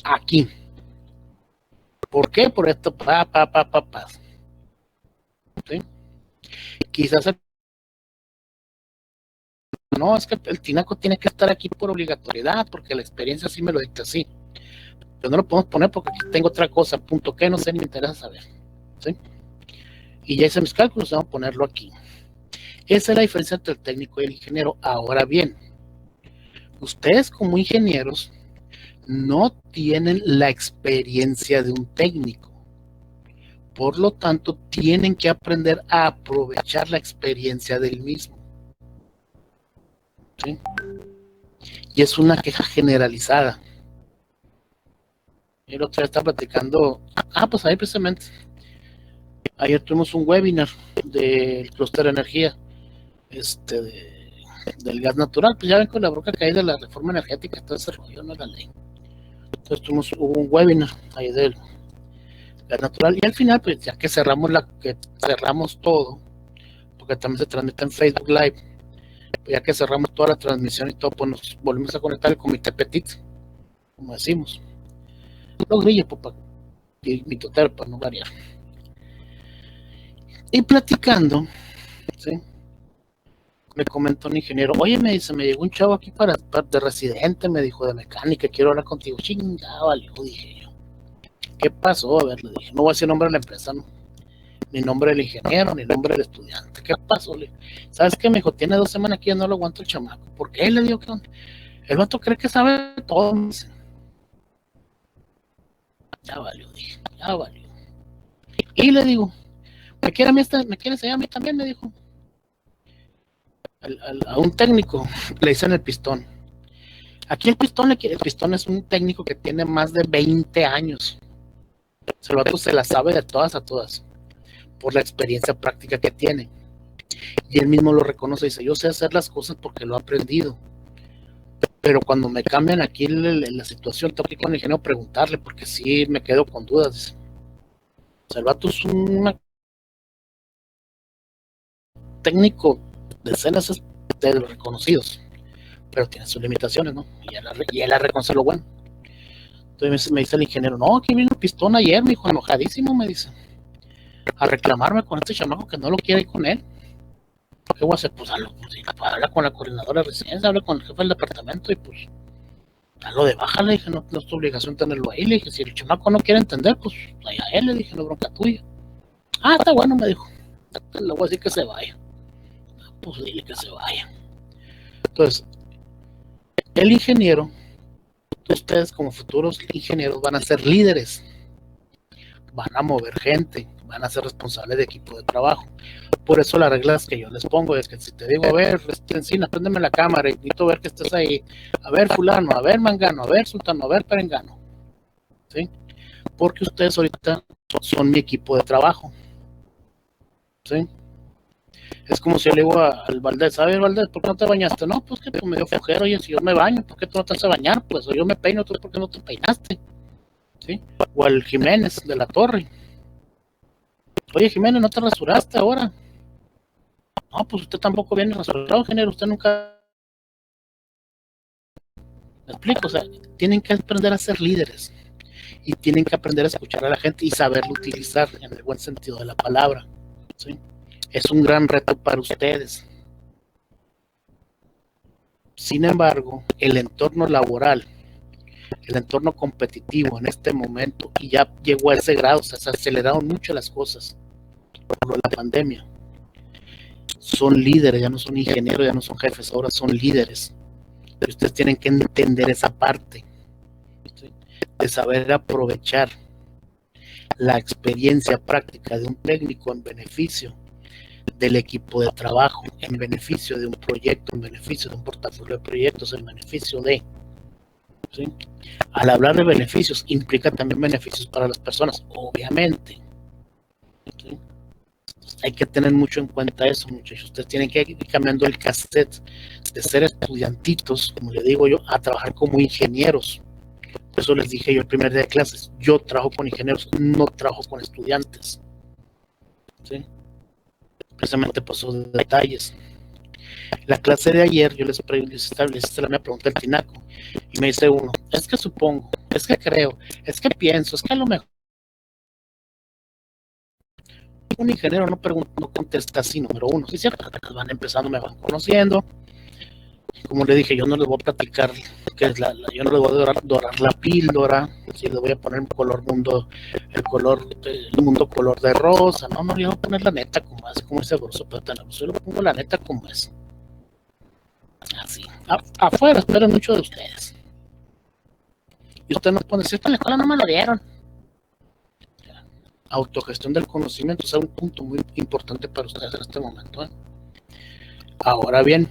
aquí. ¿Por qué? Por esto, ¿sí? Quizás no, es que el tinaco tiene que estar aquí por obligatoriedad, porque la experiencia sí me lo dicta así. Pero no lo podemos poner porque aquí tengo otra cosa, punto que no sé ni me interesa saber. ¿Sí? Y ya hice mis cálculos, vamos a ponerlo aquí. Esa es la diferencia entre el técnico y el ingeniero. Ahora bien, ustedes como ingenieros no tienen la experiencia de un técnico. Por lo tanto, tienen que aprender a aprovechar la experiencia del mismo. ¿Sí? y es una queja generalizada. El otro día estaba platicando, pues ahí precisamente, ayer tuvimos un webinar del clúster de energía, del gas natural, pues ya ven con la bronca que hay de la reforma energética, todo ese rollo, no la ley. Entonces hubo un webinar ahí del gas natural, y al final, pues ya que cerramos todo, porque también se transmite en Facebook Live, pues ya que cerramos toda la transmisión y todo, pues nos volvimos a conectar al comité Petit, como decimos. Los grillos, pues, y mi total, para no variar. Y platicando, ¿sí? Me comentó un ingeniero, oye, me dice, me llegó un chavo aquí de residente, me dijo, de mecánica, quiero hablar contigo. Chingada, valió, dije yo. ¿Qué pasó? A ver, le dije, no voy a decir nombre de la empresa, no, ni nombre del ingeniero, ni nombre del estudiante. ¿Qué pasó? Le dije, ¿sabes qué? Me dijo, tiene 2 semanas aquí, ya no lo aguanto el chamaco. ¿Por qué? Le digo, ¿qué onda? El vato cree que sabe todo, me dice. Ya valió, dije, ya valió. Y le digo, ¿me quiere enseñar a mí también? Me dijo. A un técnico le dicen el pistón. Aquí el pistón es un técnico que tiene más de 20 años. El vato se la sabe de todas a todas, por la experiencia práctica que tiene. Y él mismo lo reconoce y dice, yo sé hacer las cosas porque lo he aprendido. Pero cuando me cambian aquí la situación, tengo que ir con el ingeniero a preguntarle, porque sí me quedo con dudas. Dice. O sea, el vato es un técnico de escenas de los reconocidos, pero tiene sus limitaciones, ¿no? Y él la reconoce lo bueno. Entonces me dice el ingeniero, no, aquí vino Pistón ayer, me dijo, enojadísimo, me dice, a reclamarme con este chamaco que no lo quiere ir con él. ¿Qué voy a hacer? Pues habla con la coordinadora de residencia, habla con el jefe del departamento y pues dalo de baja, le dije, no es tu obligación tenerlo ahí. Le dije, si el chamaco no quiere entender, pues allá él, le dije, no bronca tuya. Está bueno, me dijo, le voy a decir que se vaya. Pues dile que se vaya. Entonces, el ingeniero, ustedes como futuros ingenieros van a ser líderes, van a mover gente, van a ser responsables de equipo de trabajo. Por eso las reglas que yo les pongo es que si te digo, a ver, Encina, préndeme la cámara y necesito ver que estés ahí, a ver fulano, a ver mangano, a ver sultano, a ver perengano, ¿sí? Porque ustedes ahorita son mi equipo de trabajo, ¿sí? Es como si yo le digo al Valdés, a ver Valdés, ¿por qué no te bañaste? No, pues que me dio flojera, oye, si yo me baño, ¿por qué tú no te vas a bañar? Pues o yo me peino, ¿tú por qué no te peinaste? ¿Sí? O al Jiménez de la Torre, oye Jiménez, ¿no te rasuraste ahora? No, pues usted tampoco viene rasurado, ingeniero, usted nunca... ¿Me explico? O sea, tienen que aprender a ser líderes y tienen que aprender a escuchar a la gente y saberlo utilizar en el buen sentido de la palabra, ¿sí? Es un gran reto para ustedes. Sin embargo, el entorno laboral, el entorno competitivo en este momento, y ya llegó a ese grado, o sea, se aceleraron mucho las cosas por la pandemia. Son líderes, ya no son ingenieros, ya no son jefes, ahora son líderes. Y ustedes tienen que entender esa parte, ¿sí? De saber aprovechar la experiencia práctica de un técnico en beneficio del equipo de trabajo, en beneficio de un proyecto, en beneficio de un portafolio de proyectos, en beneficio de, ¿sí? Al hablar de beneficios, implica también beneficios para las personas, obviamente, ¿sí? Hay que tener mucho en cuenta eso, muchachos. Ustedes tienen que ir cambiando el cassette de ser estudiantitos, como le digo yo, a trabajar como ingenieros. Por eso les dije yo el primer día de clases, yo trabajo con ingenieros, no trabajo con estudiantes, ¿sí? Precisamente por esos detalles. La clase de ayer yo les hice la misma pregunta al tinaco y me dice uno, es que supongo, es que creo, es que pienso, es que a lo mejor un ingeniero no contesta así, número uno, sí, cierto, van empezando, me van conociendo, como le dije, yo no les voy a platicar que es yo no les voy a dorar la píldora, si les voy a poner el mundo color de rosa, no, yo voy a poner la neta como es, como ese grosso plátano, yo le pongo la neta como es, así, afuera espero mucho de ustedes, y usted nos pone, si esta en la escuela no me lo dieron. Autogestión del conocimiento es un punto muy importante para ustedes en este momento, ¿eh? Ahora bien,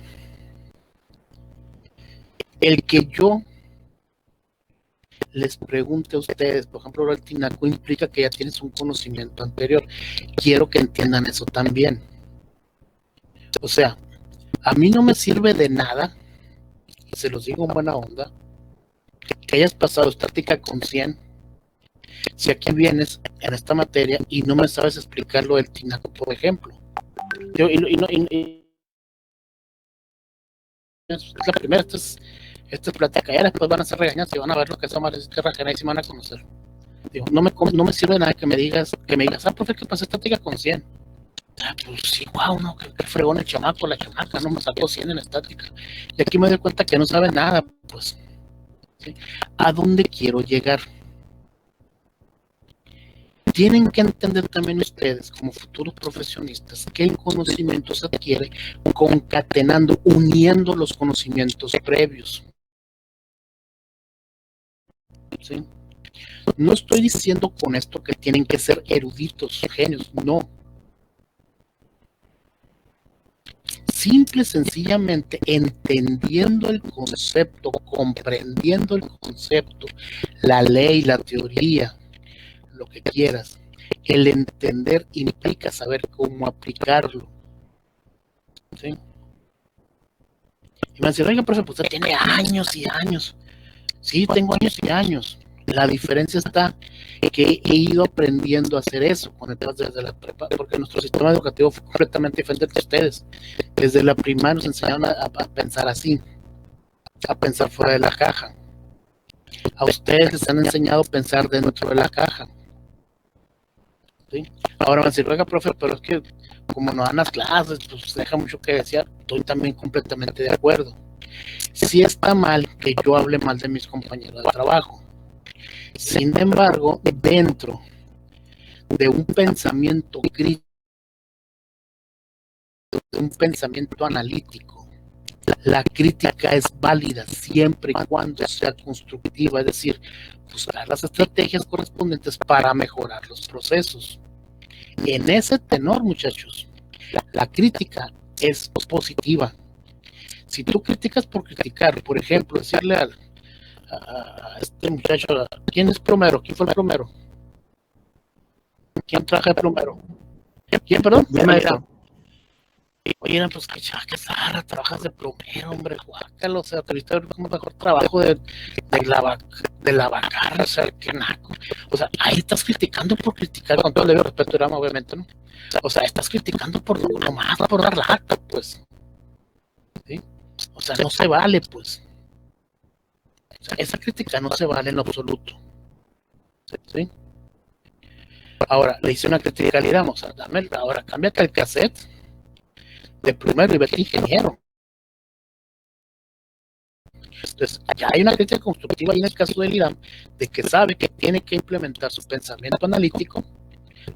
El que yo les pregunte a ustedes, por ejemplo, el tinaco implica que ya tienes un conocimiento anterior. Quiero que entiendan eso también. O sea, a mí no me sirve de nada, y se los digo en buena onda, que hayas pasado estática con 100, si aquí vienes en esta materia y no me sabes explicar lo del tinaco, por ejemplo. Es la primera, esta es plática, ya después van a ser regañadas y van a ver lo que son más regañadas y me van a conocer. Digo, no me sirve de nada que me digas, profe, que pasé estática con 100. Pues sí, wow, no, qué fregón el chamaco, la chamaca, no me sacó 100 en estática. Y aquí me doy cuenta que no sabe nada, pues. ¿Sí? ¿A dónde quiero llegar? Tienen que entender también ustedes, como futuros profesionistas, que el conocimiento se adquiere concatenando, uniendo los conocimientos previos. ¿Sí? No estoy diciendo con esto que tienen que ser eruditos, genios, no. Simple, sencillamente, entendiendo el concepto, comprendiendo el concepto, la ley, la teoría, lo que quieras. El entender implica saber cómo aplicarlo. ¿Sí? Y me decían, oiga, profe, pues usted tiene años y años. Sí, tengo años y años. La diferencia está que he ido aprendiendo a hacer eso desde la prepa, porque nuestro sistema educativo fue completamente diferente de ustedes. Desde la primaria nos enseñaron a pensar así, a pensar fuera de la caja. A ustedes les han enseñado a pensar dentro de la caja. ¿Sí? Ahora me dicen, oiga, profe, pero es que como no dan las clases, pues deja mucho que desear. Estoy también completamente de acuerdo. Sí está mal que yo hable mal de mis compañeros de trabajo. Sin embargo, dentro de un pensamiento crítico, de un pensamiento analítico, la crítica es válida siempre y cuando sea constructiva, es decir, buscar las estrategias correspondientes para mejorar los procesos. En ese tenor, muchachos, la crítica es positiva. Si tú criticas por criticar, por ejemplo, decirle a este muchacho, ¿quién es plomero? ¿Quién fue el plomero? ¿Quién traje de plomero? ¿Quién, perdón? Oye, pues que zarra, trabajas de plomero, hombre, guácalo, o sea, te viste como mejor trabajo de lavacar, o sea, qué naco. O sea, ahí estás criticando por criticar, con todo el debido respeto, Irama, obviamente, ¿no? O sea, estás criticando por nomás, por dar lata, pues. ¿Sí? O sea, no se vale, pues. O sea, esa crítica no se vale en absoluto. ¿Sí? Ahora, le hice una crítica al Irama, o sea, ahora cámbiate el cassette de plomero y vete ingeniero. Entonces, ya hay una crítica constructiva ahí en el caso del IRAM, de que sabe que tiene que implementar su pensamiento analítico,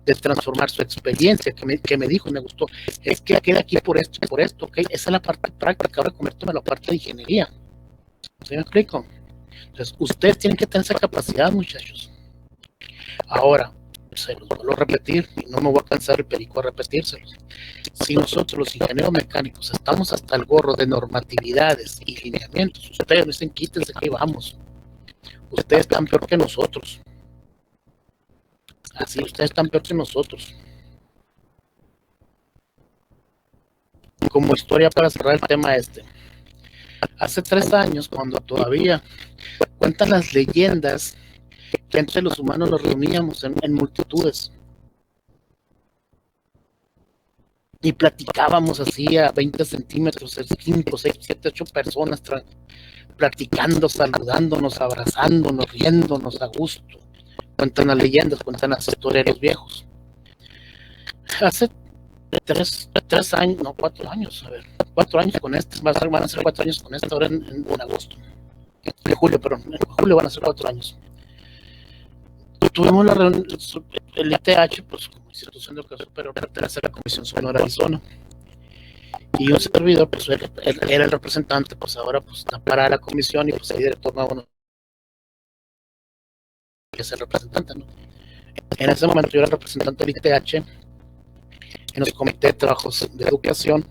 de transformar su experiencia, que me dijo y me gustó, es que queda aquí por esto, ok, esa es la parte práctica, ahora convérteme a la parte de ingeniería. ¿Sí me explico? Entonces, ustedes tienen que tener esa capacidad, muchachos. Ahora, se los vuelvo a repetir, y no me voy a cansar el perico a repetírselos. Si nosotros, los ingenieros mecánicos, estamos hasta el gorro de normatividades y lineamientos, ustedes me dicen, quítense que vamos. Ustedes están peor que nosotros. Así, ustedes están peor que nosotros. Como historia para cerrar el tema hace 3 años, cuando todavía cuentan las leyendas que entre los humanos nos reuníamos en multitudes y platicábamos así a 20 centímetros, 5, 6, 7, 8 personas platicando, saludándonos, abrazándonos, riéndonos a gusto. Cuentan las leyendas, cuentan las historias de los viejos. Hace 3 años, no, 4 años, a ver, 4 años con van a ser 4 años con ahora en agosto, en julio, perdón, en julio van a ser 4 años. Tuvimos la reunión, el ITH, pues como institución de educación superior, pertenece a la Comisión Sonora de Arizona. Y un servidor, pues él era el representante, pues ahora pues está para la comisión y pues el director nuevo que es el representante, ¿no? En ese momento yo era el representante del ITH en los comités de trabajos de educación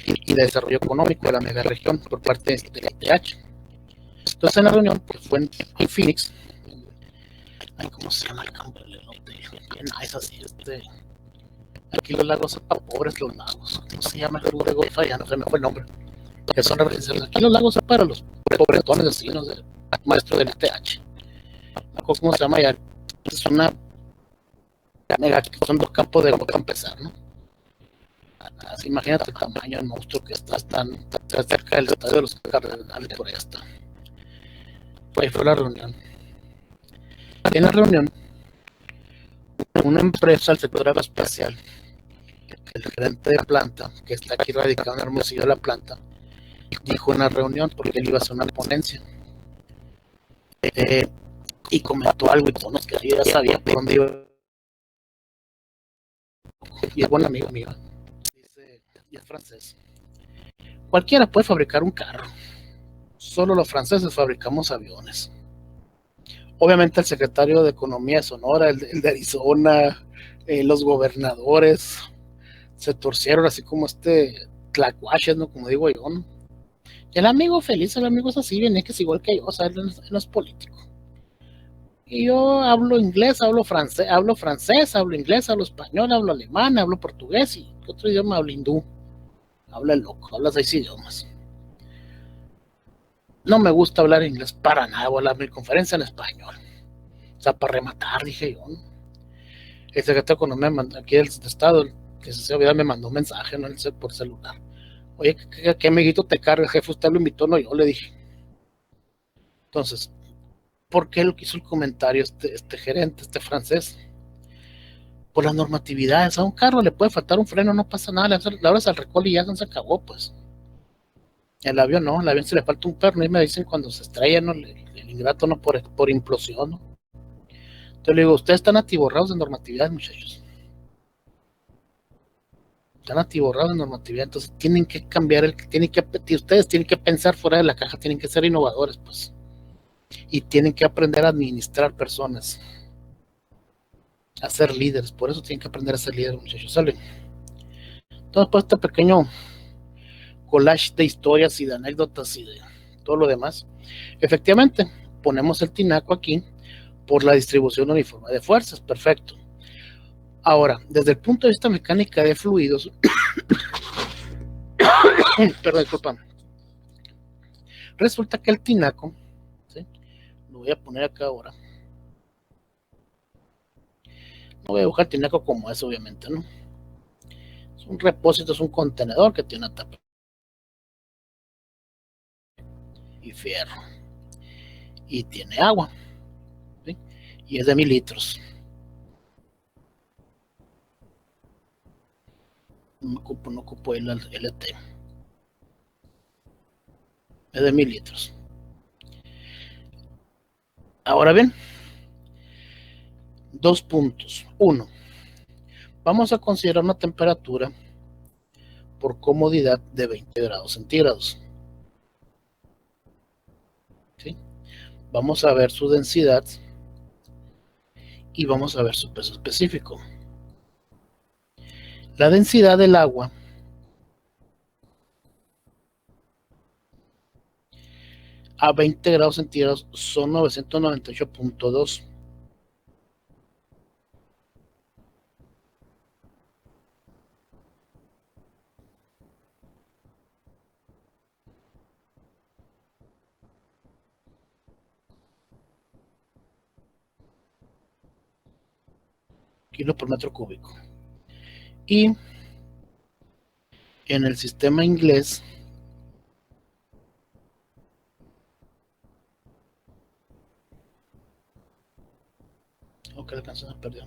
y de desarrollo económico de la mega región por parte del ITH. Entonces en la reunión, pues fue en Phoenix, ay, ¿cómo se llama el campo del elote? Bien nice así, aquí los lagos son para pobres los lagos, ¿cómo se llama el lugar de golf? Ya no se me fue el nombre, que son residenciales. Aquí los lagos son para los pobretones vecinos del maestro del TH, no acuerdo cómo se llama ya, es una mega, son 2 campos de golf para empezar, ¿no? Así, imagínate el tamaño del monstruo que está tan cerca del estadio de los Cardenales, por ahí está. Pues ahí fue la reunión. En la reunión, una empresa del sector aeroespacial, el gerente de planta, que está aquí radicado en Hermosillo de la planta, dijo en la reunión, porque él iba a hacer una ponencia, y comentó algo y todos que yo ya sabía por dónde iba. Y es buen amigo mío, dice, y es francés. Cualquiera puede fabricar un carro, solo los franceses fabricamos aviones. Obviamente el secretario de Economía de Sonora, el de Arizona, los gobernadores se torcieron así como tlacuaches, ¿no? Como digo yo, ¿no? Y el amigo feliz, el amigo es así, viene que es igual que yo, o sea, él no es político. Y yo hablo inglés, hablo inglés, hablo español, hablo alemán, hablo portugués y otro idioma hablo hindú. Habla el loco, habla 6 idiomas. No me gusta hablar inglés para nada, voy a hablar mi conferencia en español. O sea, para rematar, dije yo, ¿no? El secretario de Economía aquí del Estado, que se olvidó, me mandó un mensaje, ¿no? Por celular. Oye, ¿qué amiguito te carga, jefe? Usted lo invitó, no, yo le dije. Entonces, ¿por qué lo que hizo el comentario este gerente, este francés? Por las normatividades. A un carro le puede faltar un freno, no pasa nada, le abres al recol y ya se acabó, pues. El avión no, el avión se le falta un perno y me dicen cuando se estrella, ¿no? El ingrato no por implosión, ¿no? Entonces le digo, ustedes están atiborrados de normatividades, muchachos. Están atiborrados de normatividad, entonces tienen que cambiar, ustedes tienen que pensar fuera de la caja, tienen que ser innovadores, pues. Y tienen que aprender a administrar personas, a ser líderes, por eso tienen que aprender a ser líderes, muchachos, ¿sale? Entonces, pues este pequeño collage de historias y de anécdotas y de todo lo demás, efectivamente, ponemos el tinaco aquí por la distribución uniforme de fuerzas, perfecto. Ahora, desde el punto de vista mecánica de fluidos, perdón, disculpa, resulta que el tinaco, ¿sí? Lo voy a poner acá ahora, no voy a dibujar el tinaco como es, obviamente, ¿no? Es un repósito, es un contenedor que tiene una tapa y fierro, y tiene agua, ¿sí? Y es de 1000 litros. No ocupo el LT, es de 1000 litros. Ahora bien, 2 puntos. 1, vamos a considerar una temperatura por comodidad de 20 grados centígrados. ¿Sí? Vamos a ver su densidad y vamos a ver su peso específico. La densidad del agua a 20 grados centígrados son 998.2. Kilos por metro cúbico. Y en el sistema inglés, ok, la canción se perdió.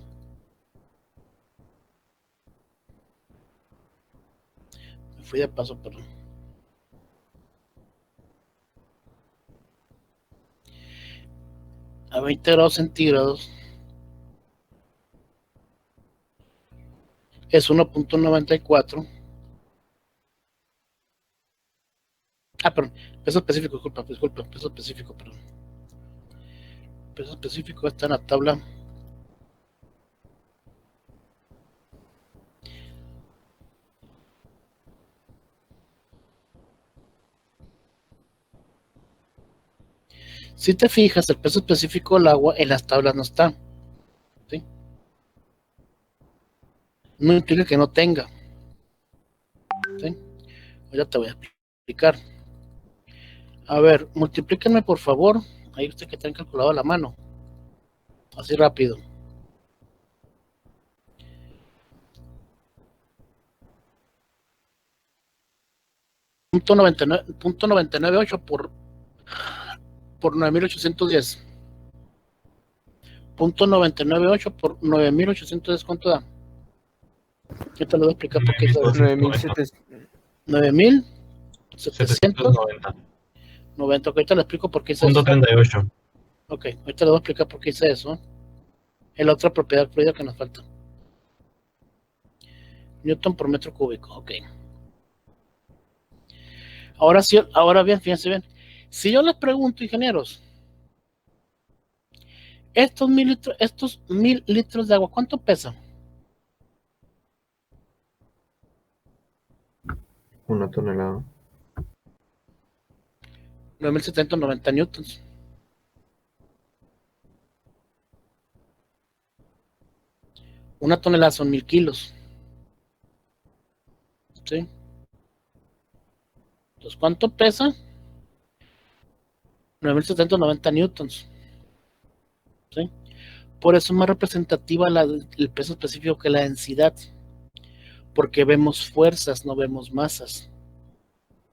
Me fui de paso, perdón. A 20 grados centígrados es 1.94. Perdón, peso específico, disculpa, peso específico, perdón. Peso específico está en la tabla. Si te fijas, el peso específico del agua en las tablas no está, ¿sí? No implica que no tenga, ¿sí? Ahora te voy a explicar. A ver, multiplíquenme por favor, ahí usted que tiene calculado a la mano, así rápido. Punto 99.8 por 9810. Punto 99.8 por 9810, ¿cuánto da? Yo te lo voy a explicar por qué. 9.790. 90, ok, ahorita le explico por qué hice eso. 38. Ok, ahorita le voy a explicar por qué hice eso. Es la otra propiedad fluida que nos falta. Newton por metro cúbico, ok. Ahora sí, ahora bien, fíjense bien. Si yo les pregunto, ingenieros, estos 1000 litros de agua, ¿cuánto pesan? 1 tonelada. 9.790 newtons. Una tonelada son 1000 kilos. ¿Sí? Entonces, ¿cuánto pesa? 9.790 newtons. ¿Sí? Por eso es más representativa el peso específico que la densidad. Porque vemos fuerzas, no vemos masas.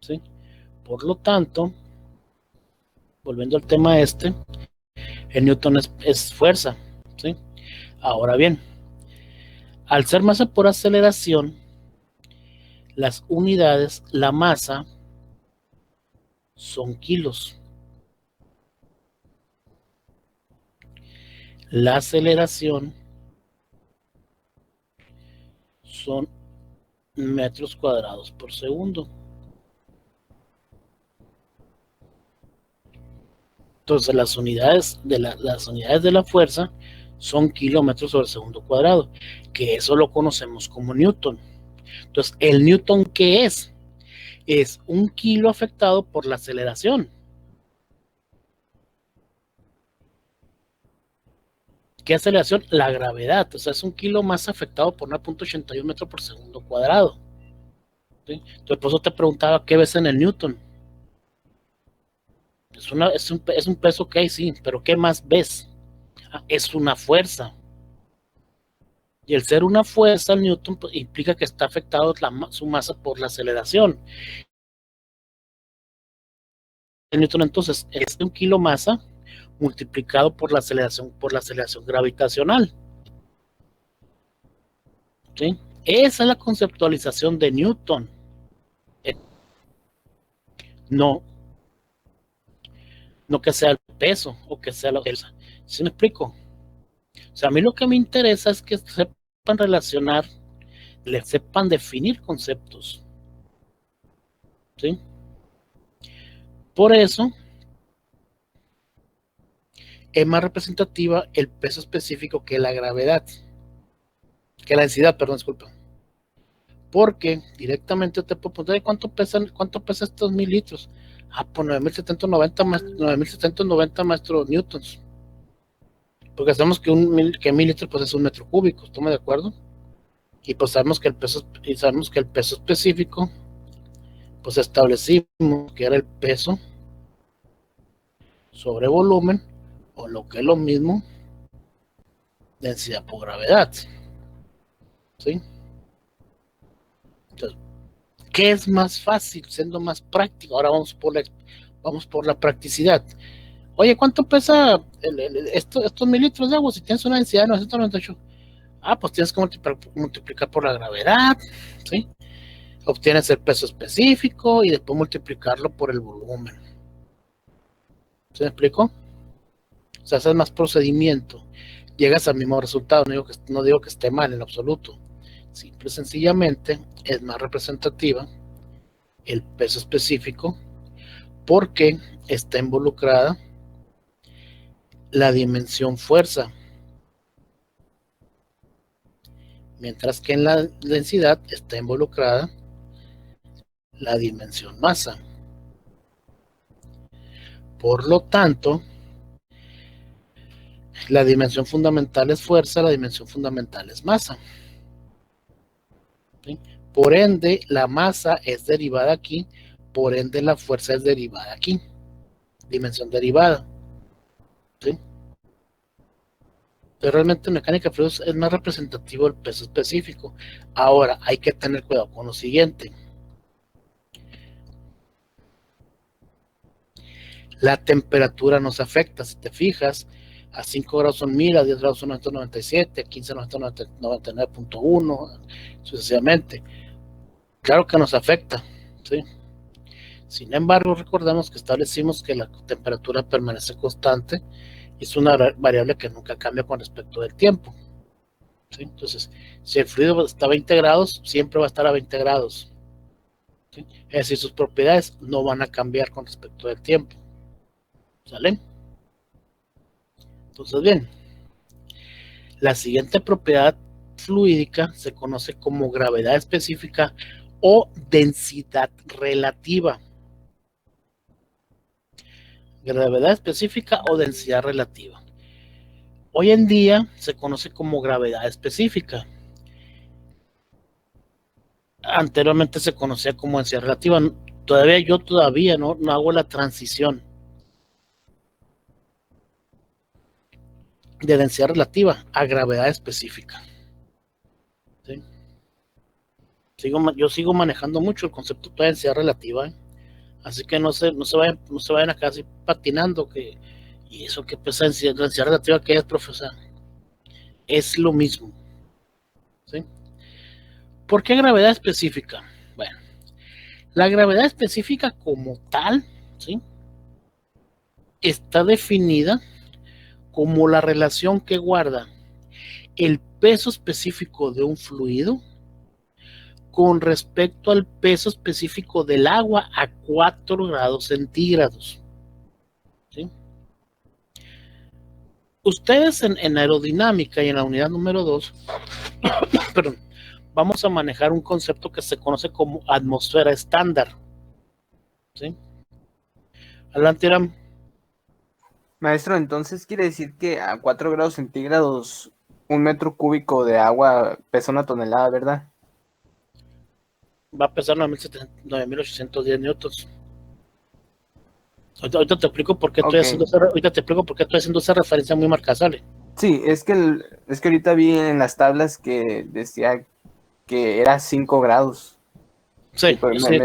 ¿Sí? Por lo tanto, volviendo al tema este, el newton es fuerza. ¿Sí? Ahora bien, al ser masa por aceleración, las unidades, la masa, son kilos. La aceleración son metros cuadrados por segundo. Entonces las unidades de la fuerza son kilómetros sobre segundo cuadrado, que eso lo conocemos como newton. Entonces, ¿el newton qué es? Es un kilo afectado por la aceleración. ¿Qué aceleración? La gravedad. O sea, es un kilo más afectado por 1.81 metros por segundo cuadrado. ¿Sí? Entonces, por eso te preguntaba qué ves en el newton. Es un peso, ok, sí, pero ¿qué más ves? Es una fuerza. Y el ser una fuerza, el newton, pues, implica que está afectado su masa por la aceleración. El newton entonces es un kilo masa multiplicado por la aceleración gravitacional. ¿Sí? Esa es la conceptualización de Newton. No que sea el peso o que sea la fuerza. ¿Sí me explico? O sea, a mí lo que me interesa es que sepan relacionar, le sepan definir conceptos. ¿Sí? Por eso es más representativa el peso específico que la gravedad, que la densidad, perdón, disculpa. Porque directamente te puedo preguntar cuánto pesa estos 1000 litros. Pues 9.790 maestros newtons. Porque sabemos que 1000 litros pues es un metro cúbico, ¿estamos de acuerdo? Y pues sabemos que el peso específico, pues establecimos que era el peso sobre volumen, o lo que es lo mismo, densidad por gravedad. ¿Sí? Entonces, ¿qué es más fácil, siendo más práctico? Ahora vamos por la practicidad. Oye, ¿cuánto pesa estos 1000 litros de agua si tienes una densidad de 998? Pues tienes que multiplicar por la gravedad, ¿sí? Obtienes el peso específico y después multiplicarlo por el volumen. ¿Se me explico? O sea, haces más procedimiento. Llegas al mismo resultado, no digo que esté mal en absoluto. Simple y sencillamente es más representativa el peso específico porque está involucrada la dimensión fuerza, mientras que en la densidad está involucrada la dimensión masa. Por lo tanto, La dimensión fundamental es fuerza, la dimensión fundamental es masa. ¿Sí? Por ende, la masa es derivada aquí, por ende la fuerza es derivada aquí. Dimensión derivada. ¿Sí? Pero realmente en mecánica de fluidos es más representativo el peso específico. Ahora, hay que tener cuidado con lo siguiente. La temperatura nos afecta. Si te fijas, a 5 grados son 1000, a 10 grados son 997, a 15 99.1, sucesivamente. Claro que nos afecta, ¿sí? Sin embargo, recordemos que establecimos que la temperatura permanece constante y es una variable que nunca cambia con respecto del tiempo, ¿sí? Entonces, si el fluido está a 20 grados, siempre va a estar a 20 grados, ¿sí? Es decir, sus propiedades no van a cambiar con respecto del tiempo. ¿Sale? Entonces, bien, la siguiente propiedad fluídica se conoce como gravedad específica o densidad relativa. Gravedad específica o densidad relativa. Hoy en día se conoce como gravedad específica. Anteriormente se conocía como densidad relativa. Todavía no hago la transición de densidad relativa a gravedad específica. ¿Sí? Yo sigo manejando mucho el concepto de densidad relativa, ¿eh? Así que no se vayan acá así patinando y eso que pesa densidad relativa que es, profesor, es lo mismo, ¿sí? ¿Por qué gravedad específica? Bueno, la gravedad específica como tal, ¿sí?, está definida como la relación que guarda el peso específico de un fluido con respecto al peso específico del agua a 4 grados centígrados. ¿Sí? Ustedes en aerodinámica y en la unidad número 2, perdón, vamos a manejar un concepto que se conoce como atmósfera estándar. ¿Sí? Adelante, Iram. Maestro, entonces quiere decir que a 4 grados centígrados 1 metro cúbico de agua pesa 1 tonelada, ¿verdad? Va a pesar 9.810 newtons. Ahorita te explico por qué estoy haciendo esa referencia muy marcada, ¿sale? Sí, es que ahorita vi en las tablas que decía que era 5 grados. Sí, Pues sí.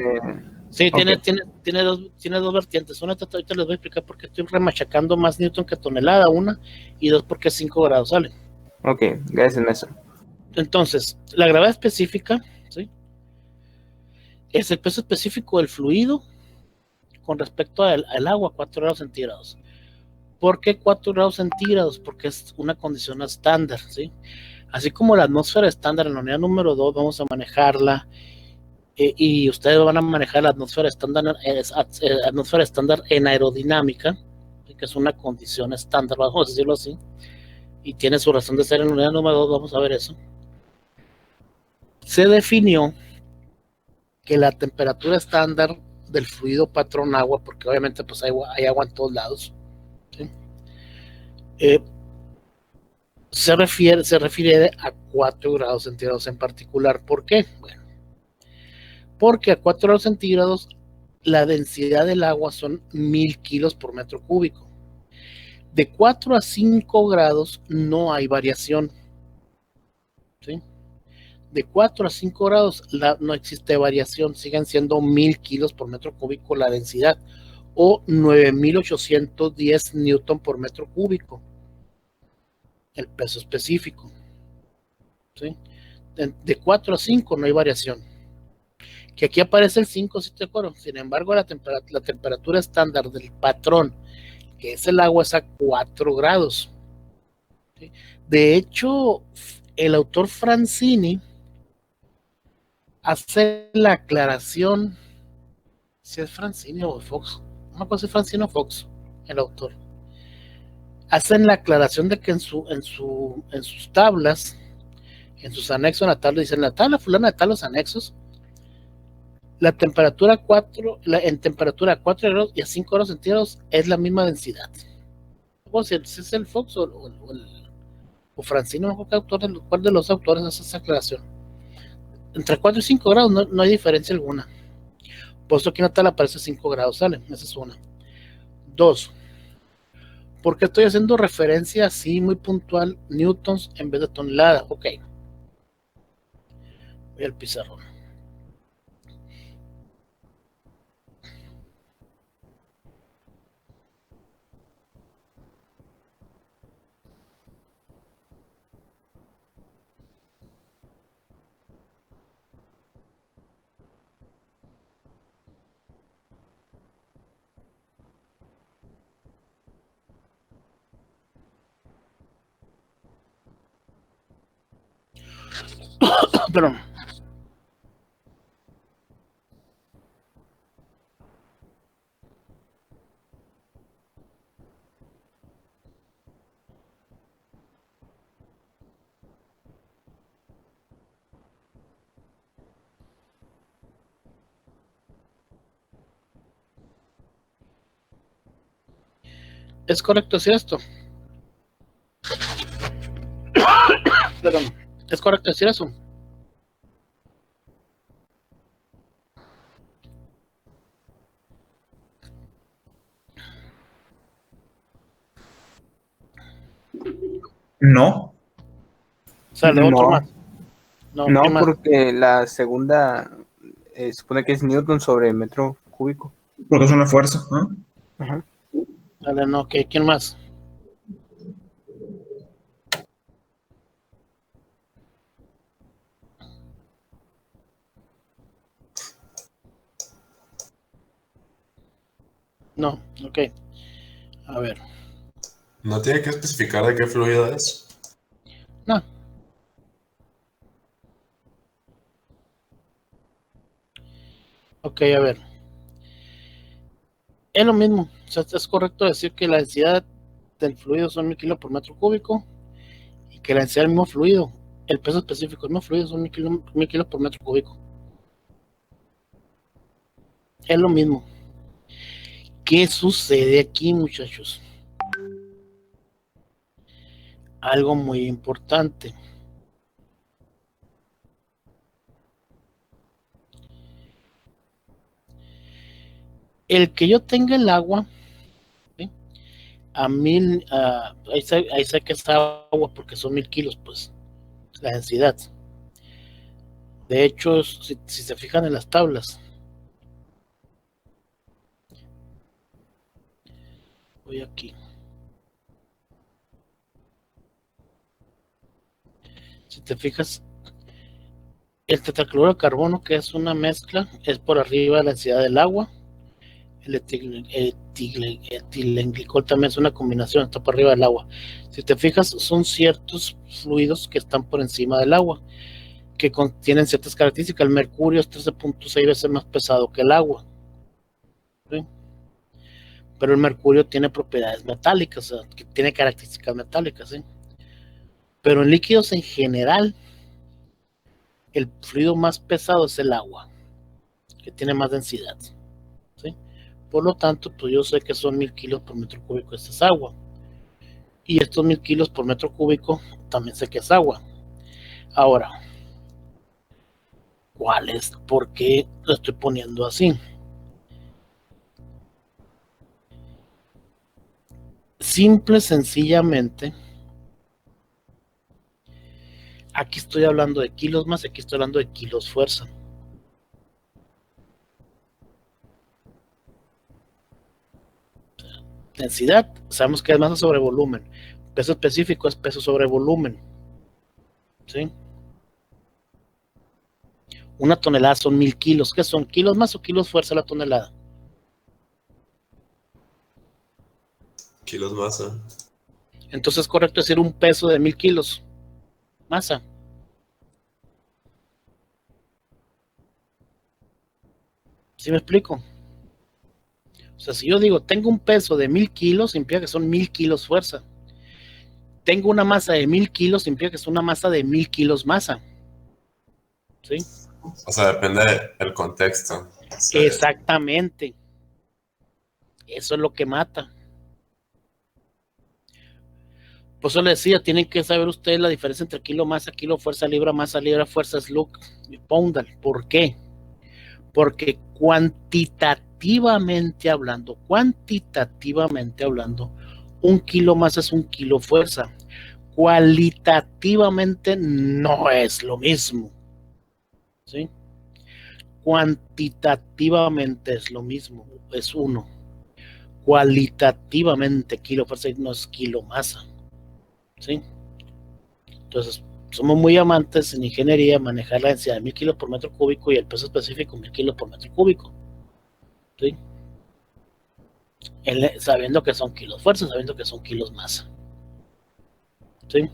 Sí, okay. tiene dos vertientes. Una, ahorita les voy a explicar por qué estoy remachacando más newton que tonelada, una, y dos, porque 5 grados, ¿sale? Ok, gracias, maestro. Entonces, la gravedad específica, ¿sí?, es el peso específico del fluido con respecto al agua, 4 grados centígrados. ¿Por qué 4 grados centígrados? Porque es una condición estándar, ¿sí? Así como la atmósfera estándar en la unidad número 2 vamos a manejarla, y ustedes van a manejar la atmósfera estándar en aerodinámica, que es una condición estándar, vamos a decirlo así, y tiene su razón de ser en la unidad número 2, vamos a ver eso. Se definió que la temperatura estándar del fluido patrón agua, porque obviamente pues hay agua en todos lados, ¿sí?, se refiere a 4 grados centígrados en particular. ¿Por qué? Bueno, porque a 4 grados centígrados la densidad del agua son 1000 kilos por metro cúbico. De 4 a 5 grados no hay variación, ¿sí? De 4 a 5 grados no existe variación, siguen siendo 1000 kilos por metro cúbico la densidad, o 9810 newton por metro cúbico el peso específico, ¿sí? De 4 a 5 no hay variación. Que aquí aparece el 5, si te acuerdo. Sin embargo, la temperatura estándar del patrón, que es el agua, es a 4 grados. ¿Sí? De hecho, el autor Francini hace la aclaración, si es Francini o Fox, no me acuerdo si es Francini o Fox, el autor. Hacen la aclaración de que en sus tablas, en sus anexos en la tabla, dicen la tabla fulana de tal los anexos, la temperatura en temperatura a 4 grados y a 5 grados centígrados es la misma densidad. acuerdo si es el Fox o Francino, no me acuerdo cuál de los autores hace esa aclaración. Entre 4 y 5 grados no hay diferencia alguna. Por eso aquí en la tabla aparece 5 grados, ¿sale? Esa es una. 2. ¿Por qué estoy haciendo referencia así muy puntual, newtons en vez de toneladas? Ok. Voy al pizarrón. Perdón. ¿Es correcto decir esto? Perdón. ¿Es correcto decir eso? No, Sale otro No, más. No, no, ¿qué más? porque la segunda supone que es newton sobre metro cúbico. porque es una fuerza. ¿Ah? Ajá. Sale, no, ¿qué? ¿Quién más? No, ok. A ver. No tiene que especificar de qué fluido es. No. Ok, a ver. Es lo mismo. O sea, es correcto decir que la densidad del fluido son 1000 kilos por metro cúbico y que la densidad del mismo fluido, el peso específico del mismo fluido son 1000 kilos por metro cúbico. Es lo mismo. ¿Qué sucede aquí, muchachos? Algo muy importante. El que yo tenga el agua, ¿sí? A 1000, ahí sé que es agua porque son 1000 kilos, pues, la densidad. De hecho, si se fijan en las tablas, voy aquí. Si te fijas, el tetracloruro de carbono, que es una mezcla, es por arriba de la densidad del agua. El etilenglicol también es una combinación, está por arriba del agua. Si te fijas, son ciertos fluidos que están por encima del agua, que contienen ciertas características. El mercurio es 13.6 veces más pesado que el agua, ¿sí? Pero el mercurio tiene propiedades metálicas, o sea, que tiene características metálicas, ¿sí? Pero en líquidos en general, el fluido más pesado es el agua, que tiene más densidad, ¿sí? Por lo tanto, pues yo sé que son 1000 kilos por metro cúbico, esta es agua. Y estos 1000 kilos por metro cúbico también sé que es agua. Ahora, ¿cuál es? ¿Por qué lo estoy poniendo así? Simple, sencillamente, aquí estoy hablando de kilos más, aquí estoy hablando de kilos fuerza. Densidad, sabemos que es masa sobre volumen. Peso específico es peso sobre volumen, ¿sí? Una tonelada son 1000 kilos. ¿Qué son? ¿Kilos más o kilos fuerza la tonelada? Kilos masa. Entonces es correcto decir un peso de 1000 kilos. Masa. ¿Sí me explico? O sea, si yo digo, tengo un peso de 1000 kilos, implica que son 1000 kilos fuerza. Tengo una masa de 1000 kilos, implica que es una masa de 1000 kilos masa. ¿Sí? O sea, depende del contexto. Sí. Exactamente. Eso es lo que mata. Por eso le decía, tienen que saber ustedes la diferencia entre kilo masa, kilo fuerza, libra masa, libra fuerza, slug y poundal. ¿Por qué? Porque cuantitativamente hablando, un kilo masa es un kilo fuerza. Cualitativamente no es lo mismo, ¿sí? Cuantitativamente es lo mismo, es uno. Cualitativamente kilo fuerza no es kilo masa, ¿sí? Entonces, somos muy amantes en ingeniería manejar la densidad de 1000 kilos por metro cúbico y el peso específico 1000 kilos por metro cúbico, ¿sí? Sabiendo que son kilos fuerza, sabiendo que son kilos masa, ¿sí?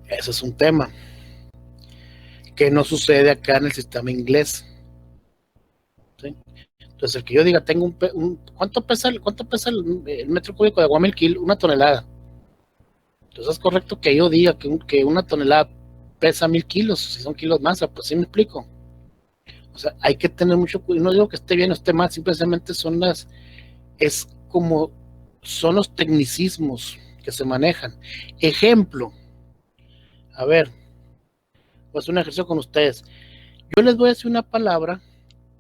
Ese es un tema que no sucede acá en el sistema inglés, ¿sí? Entonces, el que yo diga, tengo ¿cuánto pesa el metro cúbico de agua? 1000 kilos, 1 tonelada. Entonces, es correcto que yo diga que 1 tonelada pesa 1000 kilos, si son kilos masa, pues sí me explico. O sea, hay que tener mucho cuidado. No digo que esté bien o esté mal, simplemente son los tecnicismos que se manejan. Ejemplo, a ver, pues un ejercicio con ustedes. Yo les voy a decir una palabra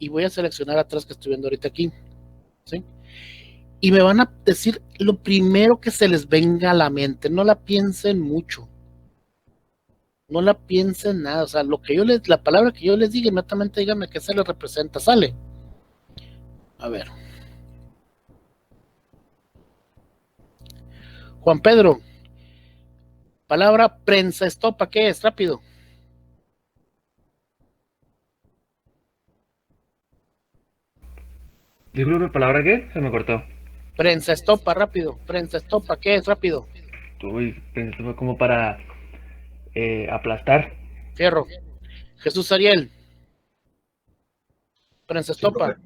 y voy a seleccionar atrás que estoy viendo ahorita aquí, ¿sí? Y me van a decir lo primero que se les venga a la mente. No la piensen mucho. No la piensen nada. O sea, la palabra que yo les diga, inmediatamente díganme qué se les representa. Sale. A ver. Juan Pedro. Palabra prensa estopa. ¿Qué es? Rápido. Disculpe, ¿palabra qué? Se me cortó. Prensa estopa, rápido. Prensa estopa. ¿Qué es? Rápido. Uy, pensé que fue como para aplastar. Fierro. Jesús Ariel. Prensa Sí, estopa. profe.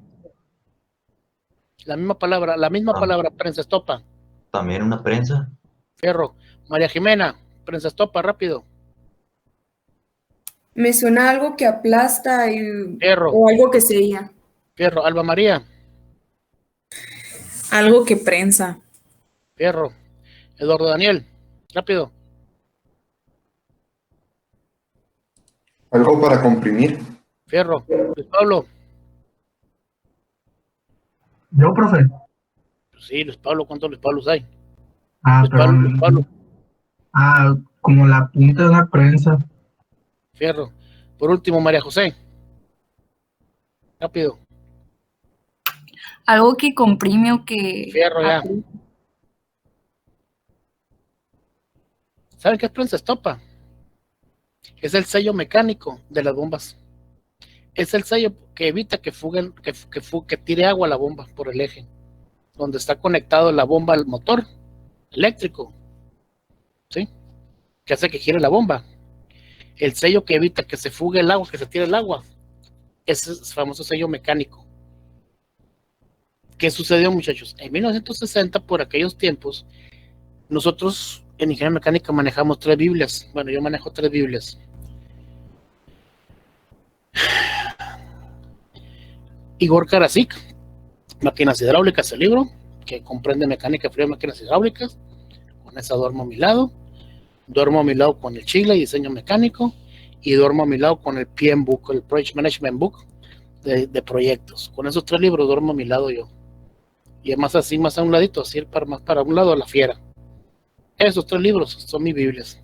La misma palabra, prensa estopa. También una prensa. Fierro. María Jimena. Prensa estopa, rápido. Me suena algo que aplasta Fierro. o algo que sella. Fierro. Alba María. Algo que prensa. Fierro. Eduardo Daniel. Rápido. Algo para comprimir. Fierro. Luis Pablo. Yo, profe. Sí, Luis Pablo. ¿Cuántos Luis Pablos hay? Luis Pablo. Como la punta de una prensa. Fierro. Por último, María José. Rápido. Algo que comprime o que... Fierro ya. ¿Saben qué es prensa estopa? Es el sello mecánico de las bombas. Es el sello que evita que tire agua a la bomba por el eje, donde está conectado la bomba al motor eléctrico, ¿sí? Que hace que gire la bomba. El sello que evita que se fugue el agua, que se tire el agua, ese es el famoso sello mecánico. ¿Qué sucedió, muchachos? En 1960, por aquellos tiempos, nosotros en ingeniería mecánica manejamos 3 Biblias. Bueno, yo manejo 3 Biblias. Igor Karasik, Máquinas Hidráulicas, el libro, que comprende mecánica fría de máquinas hidráulicas. Con esa duermo a mi lado. Duermo a mi lado con el Chile y diseño mecánico. Y duermo a mi lado con el PM Book, el Project Management Book de proyectos. Con esos 3 libros duermo a mi lado yo. Y además así, más a un ladito, así más para un lado, la fiera. Esos 3 libros son mis Biblias.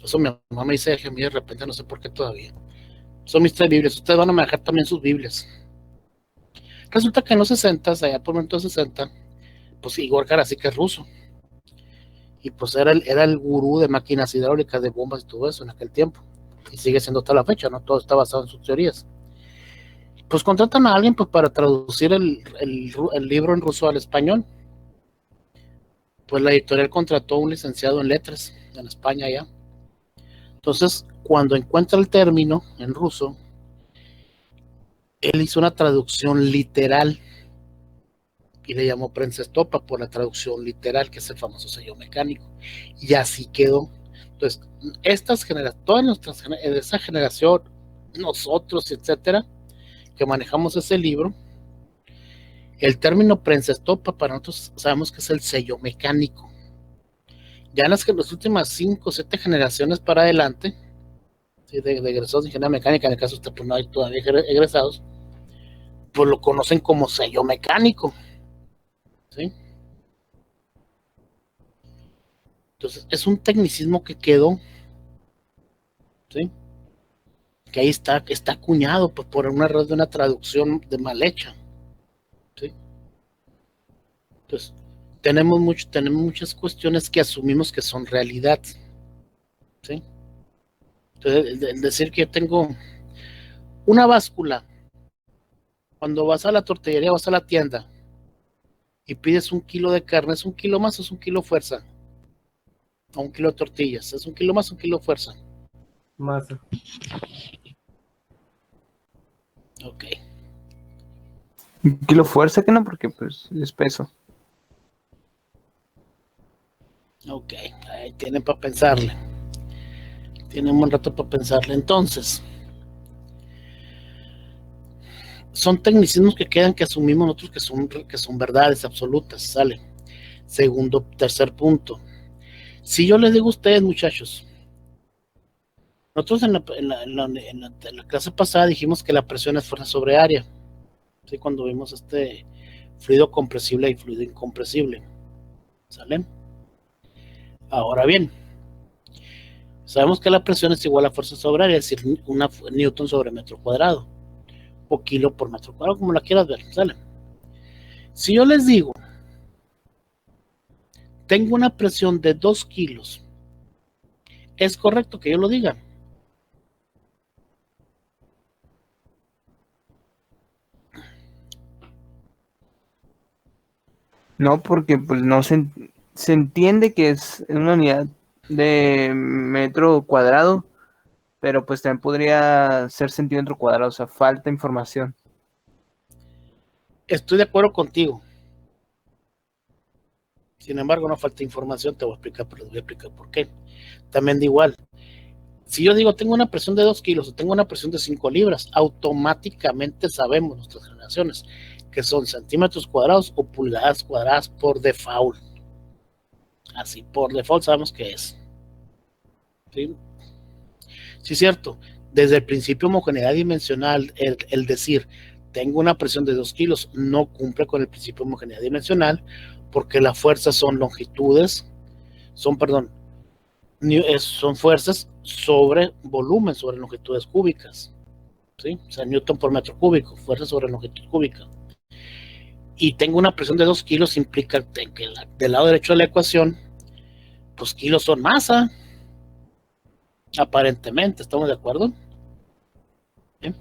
Eso mi mamá me dice, de repente, no sé por qué todavía. Son mis 3 Biblias. Ustedes van a manejar también sus Biblias. Resulta que en los 60, allá por 1960, pues Igor Karasik es ruso. Y pues era el gurú de máquinas hidráulicas, de bombas y todo eso en aquel tiempo. Y sigue siendo hasta la fecha, ¿no? Todo está basado en sus teorías. Pues contratan a alguien pues para traducir el libro en ruso al español. Pues la editorial contrató a un licenciado en letras en España ya. Entonces, cuando encuentra el término en ruso, él hizo una traducción literal y le llamó prensa estopa por la traducción literal, que es el famoso sello mecánico. Y así quedó. Entonces, todas esa generación, nosotros, etcétera, que manejamos ese libro, el término prensa estopa para nosotros sabemos que es el sello mecánico, Ya en las últimas 5 o 7 generaciones para adelante, ¿sí? de egresados de ingeniería mecánica, en el caso usted pues no hay todavía egresados, pues lo conocen como sello mecánico, ¿sí? Entonces es un tecnicismo que quedó, ¿sí? Que ahí está acuñado pues, por un error de una traducción de mal hecha, ¿sí? Entonces tenemos muchas cuestiones que asumimos que son realidad, ¿sí? Entonces el decir que yo tengo una báscula, cuando vas a la tortillería, vas a la tienda y pides 1 kilo de carne, ¿es 1 kilo más o es 1 kilo fuerza? O 1 kilo de tortillas, ¿es 1 kilo más o 1 kilo fuerza? Masa. Ok. Un kilo fuerza que no, porque pues es peso. Ok, ahí tienen para pensarle. Tienen un buen rato para pensarle. Entonces, son tecnicismos que quedan que asumimos nosotros que son verdades absolutas, ¿sale? Tercer punto. Si yo les digo a ustedes, muchachos, nosotros en la clase pasada dijimos que la presión es fuerza sobre área, ¿sí? Cuando vimos fluido compresible y fluido incompresible, ¿sale? Ahora bien, sabemos que la presión es igual a fuerza sobre área, es decir, una newton sobre metro cuadrado, o kilo por metro cuadrado, como la quieras ver, ¿sale? Si yo les digo, tengo una presión de 2 kilos, ¿es correcto que yo lo diga? No, porque pues no se entiende que es una unidad de metro cuadrado, pero pues también podría ser centímetro cuadrado, o sea, falta información. Estoy de acuerdo contigo. Sin embargo, no falta información, te voy a explicar, pero te voy a explicar por qué. También de igual, si yo digo tengo una presión de 2 kilos o tengo una presión de 5 libras, automáticamente sabemos nuestras generaciones que son centímetros cuadrados o pulgadas cuadradas por default. Así, por default sabemos que es. ¿Sí? Sí, cierto. Desde el principio homogeneidad dimensional, el decir tengo una presión de 2 kilos no cumple con el principio de homogeneidad dimensional porque las fuerzas son longitudes, son fuerzas sobre volumen, sobre longitudes cúbicas, ¿sí? O sea, Newton por metro cúbico, fuerza sobre longitud cúbica. Y tengo una presión de 2 kilos, implica que del lado derecho de la ecuación, pues kilos son masa, aparentemente, ¿estamos de acuerdo? ¿Bien?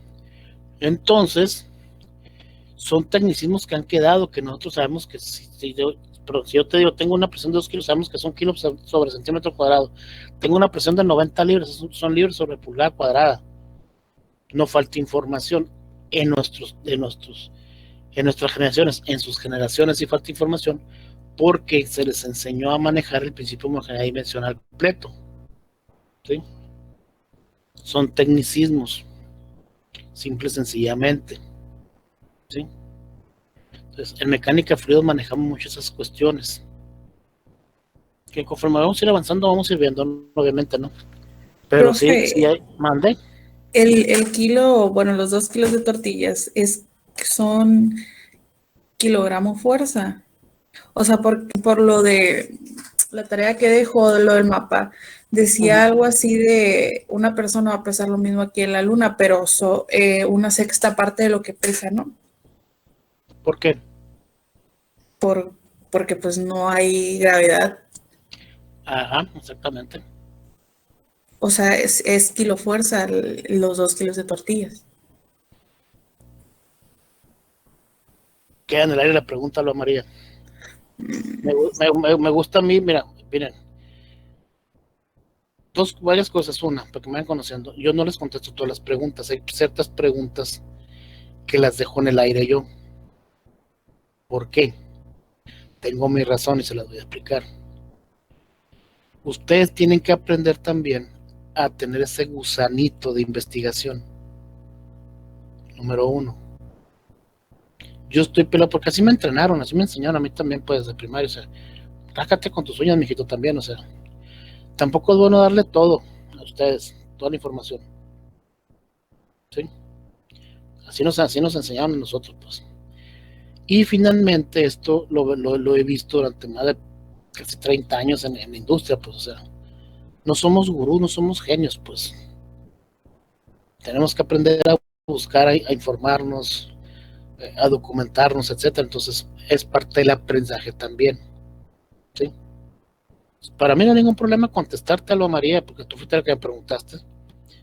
Entonces, son tecnicismos que han quedado, que nosotros sabemos que si yo te digo, tengo una presión de 2 kilos, sabemos que son kilos sobre centímetro cuadrado. Tengo una presión de 90 libras, son libras sobre pulgada cuadrada. No falta información en nuestras generaciones, en sus generaciones sí falta información, porque se les enseñó a manejar el principio de homogeneidad dimensional completo, ¿sí? Son tecnicismos, simple y sencillamente, ¿sí? Entonces, en mecánica de fluidos manejamos mucho esas cuestiones. Que conforme vamos a ir avanzando, vamos a ir viendo, obviamente, ¿no? Pero Profe, sí hay, mande. el kilo, bueno, los 2 kilos de tortillas son kilogramo fuerza. O sea, por lo de la tarea que dejó, lo del mapa, decía algo así de una persona va a pesar lo mismo aquí en la luna, pero una sexta parte de lo que pesa, ¿no? ¿Por qué? Porque pues no hay gravedad. Ajá, exactamente. O sea, es kilo fuerza los 2 kilos de tortillas. Queda en el aire la pregunta, a María. Me gusta a mí, miren, varias cosas. Una, para que me vayan conociendo, yo no les contesto todas las preguntas, hay ciertas preguntas que las dejo en el aire yo. ¿Por qué? Tengo mi razón y se las voy a explicar. Ustedes tienen que aprender también a tener ese gusanito de investigación. Número 1. Yo estoy pelado porque así me entrenaron, así me enseñaron a mí también, pues, de primario, o sea, rácate con tus uñas, mijito, también, o sea, tampoco es bueno darle todo a ustedes, toda la información. ¿Sí? Así nos enseñaron a nosotros, pues. Y finalmente esto lo he visto durante más de casi 30 años en la industria, pues, o sea, no somos gurús, no somos genios, pues. Tenemos que aprender a buscar, a informarnos, a documentarnos, etcétera. Entonces, es parte del aprendizaje también. ¿Sí? Para mí no hay ningún problema contestártelo, María, porque tú fuiste la que me preguntaste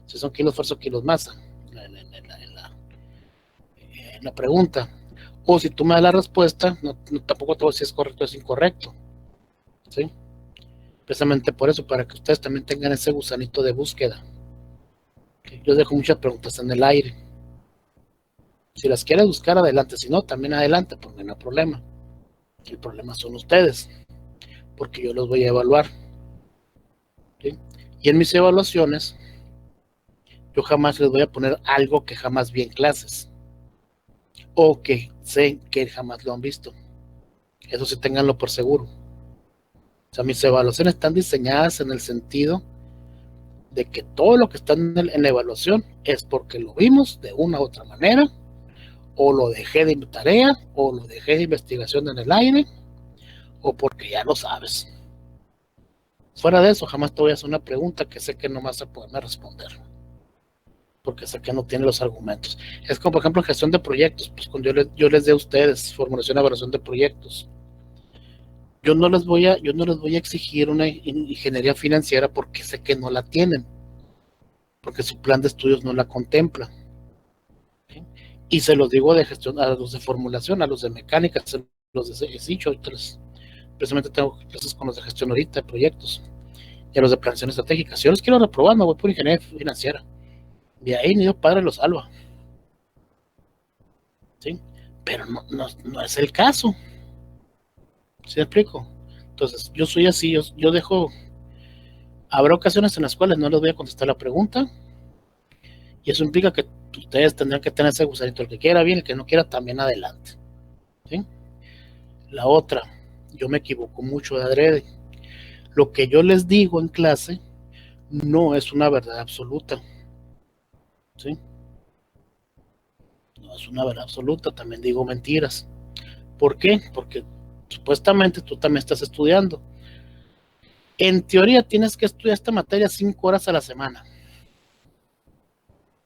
si son kilos fuerza o kilos masa en la pregunta. O si tú me das la respuesta, tampoco te voy a decir si es correcto o es incorrecto. ¿Sí? Precisamente por eso, para que ustedes también tengan ese gusanito de búsqueda. Yo dejo muchas preguntas en el aire. Si las quieres buscar, adelante. Si no, también adelante, porque no hay problema. El problema son ustedes, porque yo los voy a evaluar. ¿Sí? Y en mis evaluaciones, yo jamás les voy a poner algo que jamás vi en clases, o que sé que jamás lo han visto. Eso sí, ténganlo por seguro. O sea, mis evaluaciones están diseñadas en el sentido de que todo lo que está en la evaluación es porque lo vimos de una u otra manera, o lo dejé de tarea, o lo dejé de investigación en el aire, o porque ya lo sabes. Fuera de eso, jamás te voy a hacer una pregunta que sé que no vas a poderme responder, porque sé que no tiene los argumentos. Es como, por ejemplo, gestión de proyectos. Pues cuando yo les dé a ustedes formulación y evaluación de proyectos, yo no les voy a exigir una ingeniería financiera porque sé que no la tienen, porque su plan de estudios no la contempla. ¿Sí? Y se los digo de gestión, a los de formulación, a los de mecánica, se los he dicho. Precisamente tengo clases con los de gestión ahorita de proyectos y a los de planeación estratégica. Si yo los quiero reprobar, me voy por ingeniería financiera. De ahí ni Dios Padre lo salva. ¿Sí? Pero no es el caso. ¿Sí me explico? Entonces, yo soy así, yo dejo. Habrá ocasiones en las cuales no les voy a contestar la pregunta, y eso implica que ustedes tendrán que tener ese gusanito. El que quiera bien, el que no quiera también adelante. ¿Sí? La otra, yo me equivoco mucho de adrede. Lo que yo les digo en clase no es una verdad absoluta. ¿Sí? No es una verdad absoluta, también digo mentiras. ¿Por qué? Porque supuestamente tú también estás estudiando. En teoría tienes que estudiar esta materia 5 horas a la semana,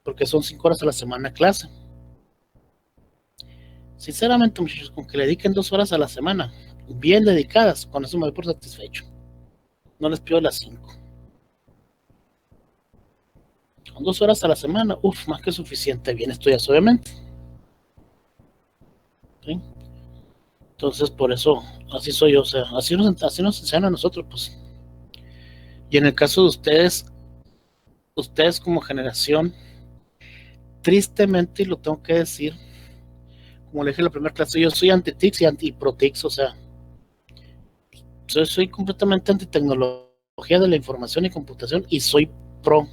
porque son 5 horas a la semana clase. Sinceramente, muchachos, con que le dediquen 2 horas a la semana, bien dedicadas, con eso me voy por satisfecho. No les pido las 5. Con 2 horas a la semana, más que suficiente. Bien estudias, obviamente. ¿Sí? Entonces, por eso, así soy yo. O sea, así nos enseñan a nosotros, pues. Y en el caso de ustedes como generación, tristemente, y lo tengo que decir, como le dije en la primera clase, yo soy anti-TICS y anti-pro-TICS. O sea, soy completamente anti-tecnología de la información y computación, y soy pro.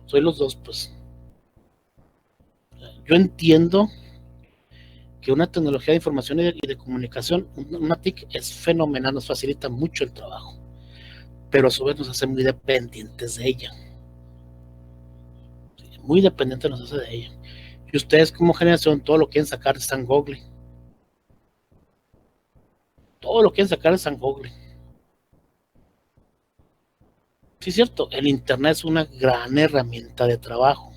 Soy los dos, pues. Yo entiendo que una tecnología de información y de comunicación, una TIC, es fenomenal, nos facilita mucho el trabajo, pero a su vez nos hace muy dependientes de ella. Muy dependientes nos hace de ella. Y ustedes como generación, todo lo quieren sacar de San Google. Todo lo quieren sacar de San Google. Sí, es cierto, el internet es una gran herramienta de trabajo.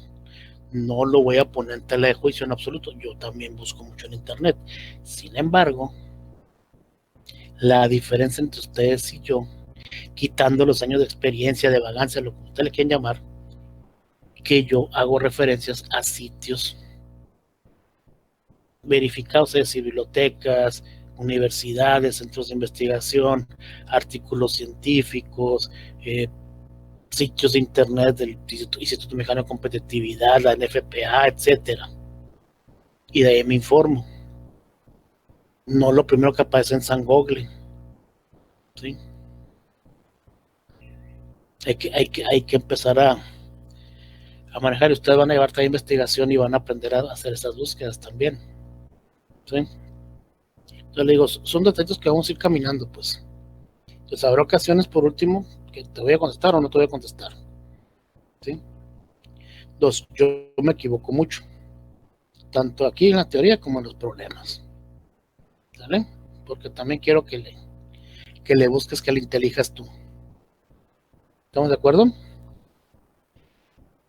No lo voy a poner en tela de juicio en absoluto. Yo también busco mucho en internet. Sin embargo, la diferencia entre ustedes y yo, quitando los años de experiencia, de vagancia, lo que ustedes le quieran llamar, que yo hago referencias a sitios verificados, es decir, bibliotecas, universidades, centros de investigación, artículos científicos, sitios de internet del Instituto Mexicano de Competitividad, la NFPA, etcétera. Y de ahí me informo. No lo primero que aparece en San Google. ¿Sí? Hay que empezar a manejar, y ustedes van a llevar toda investigación y van a aprender a hacer esas búsquedas también. ¿Sí? Entonces le digo, son detalles que vamos a ir caminando, pues. Entonces habrá ocasiones, por último, que te voy a contestar o no te voy a contestar. ¿Sí? 2, yo me equivoco mucho, tanto aquí en la teoría como en los problemas. ¿Sale? Porque también quiero que le busques, que le intelijas tú. ¿Estamos de acuerdo?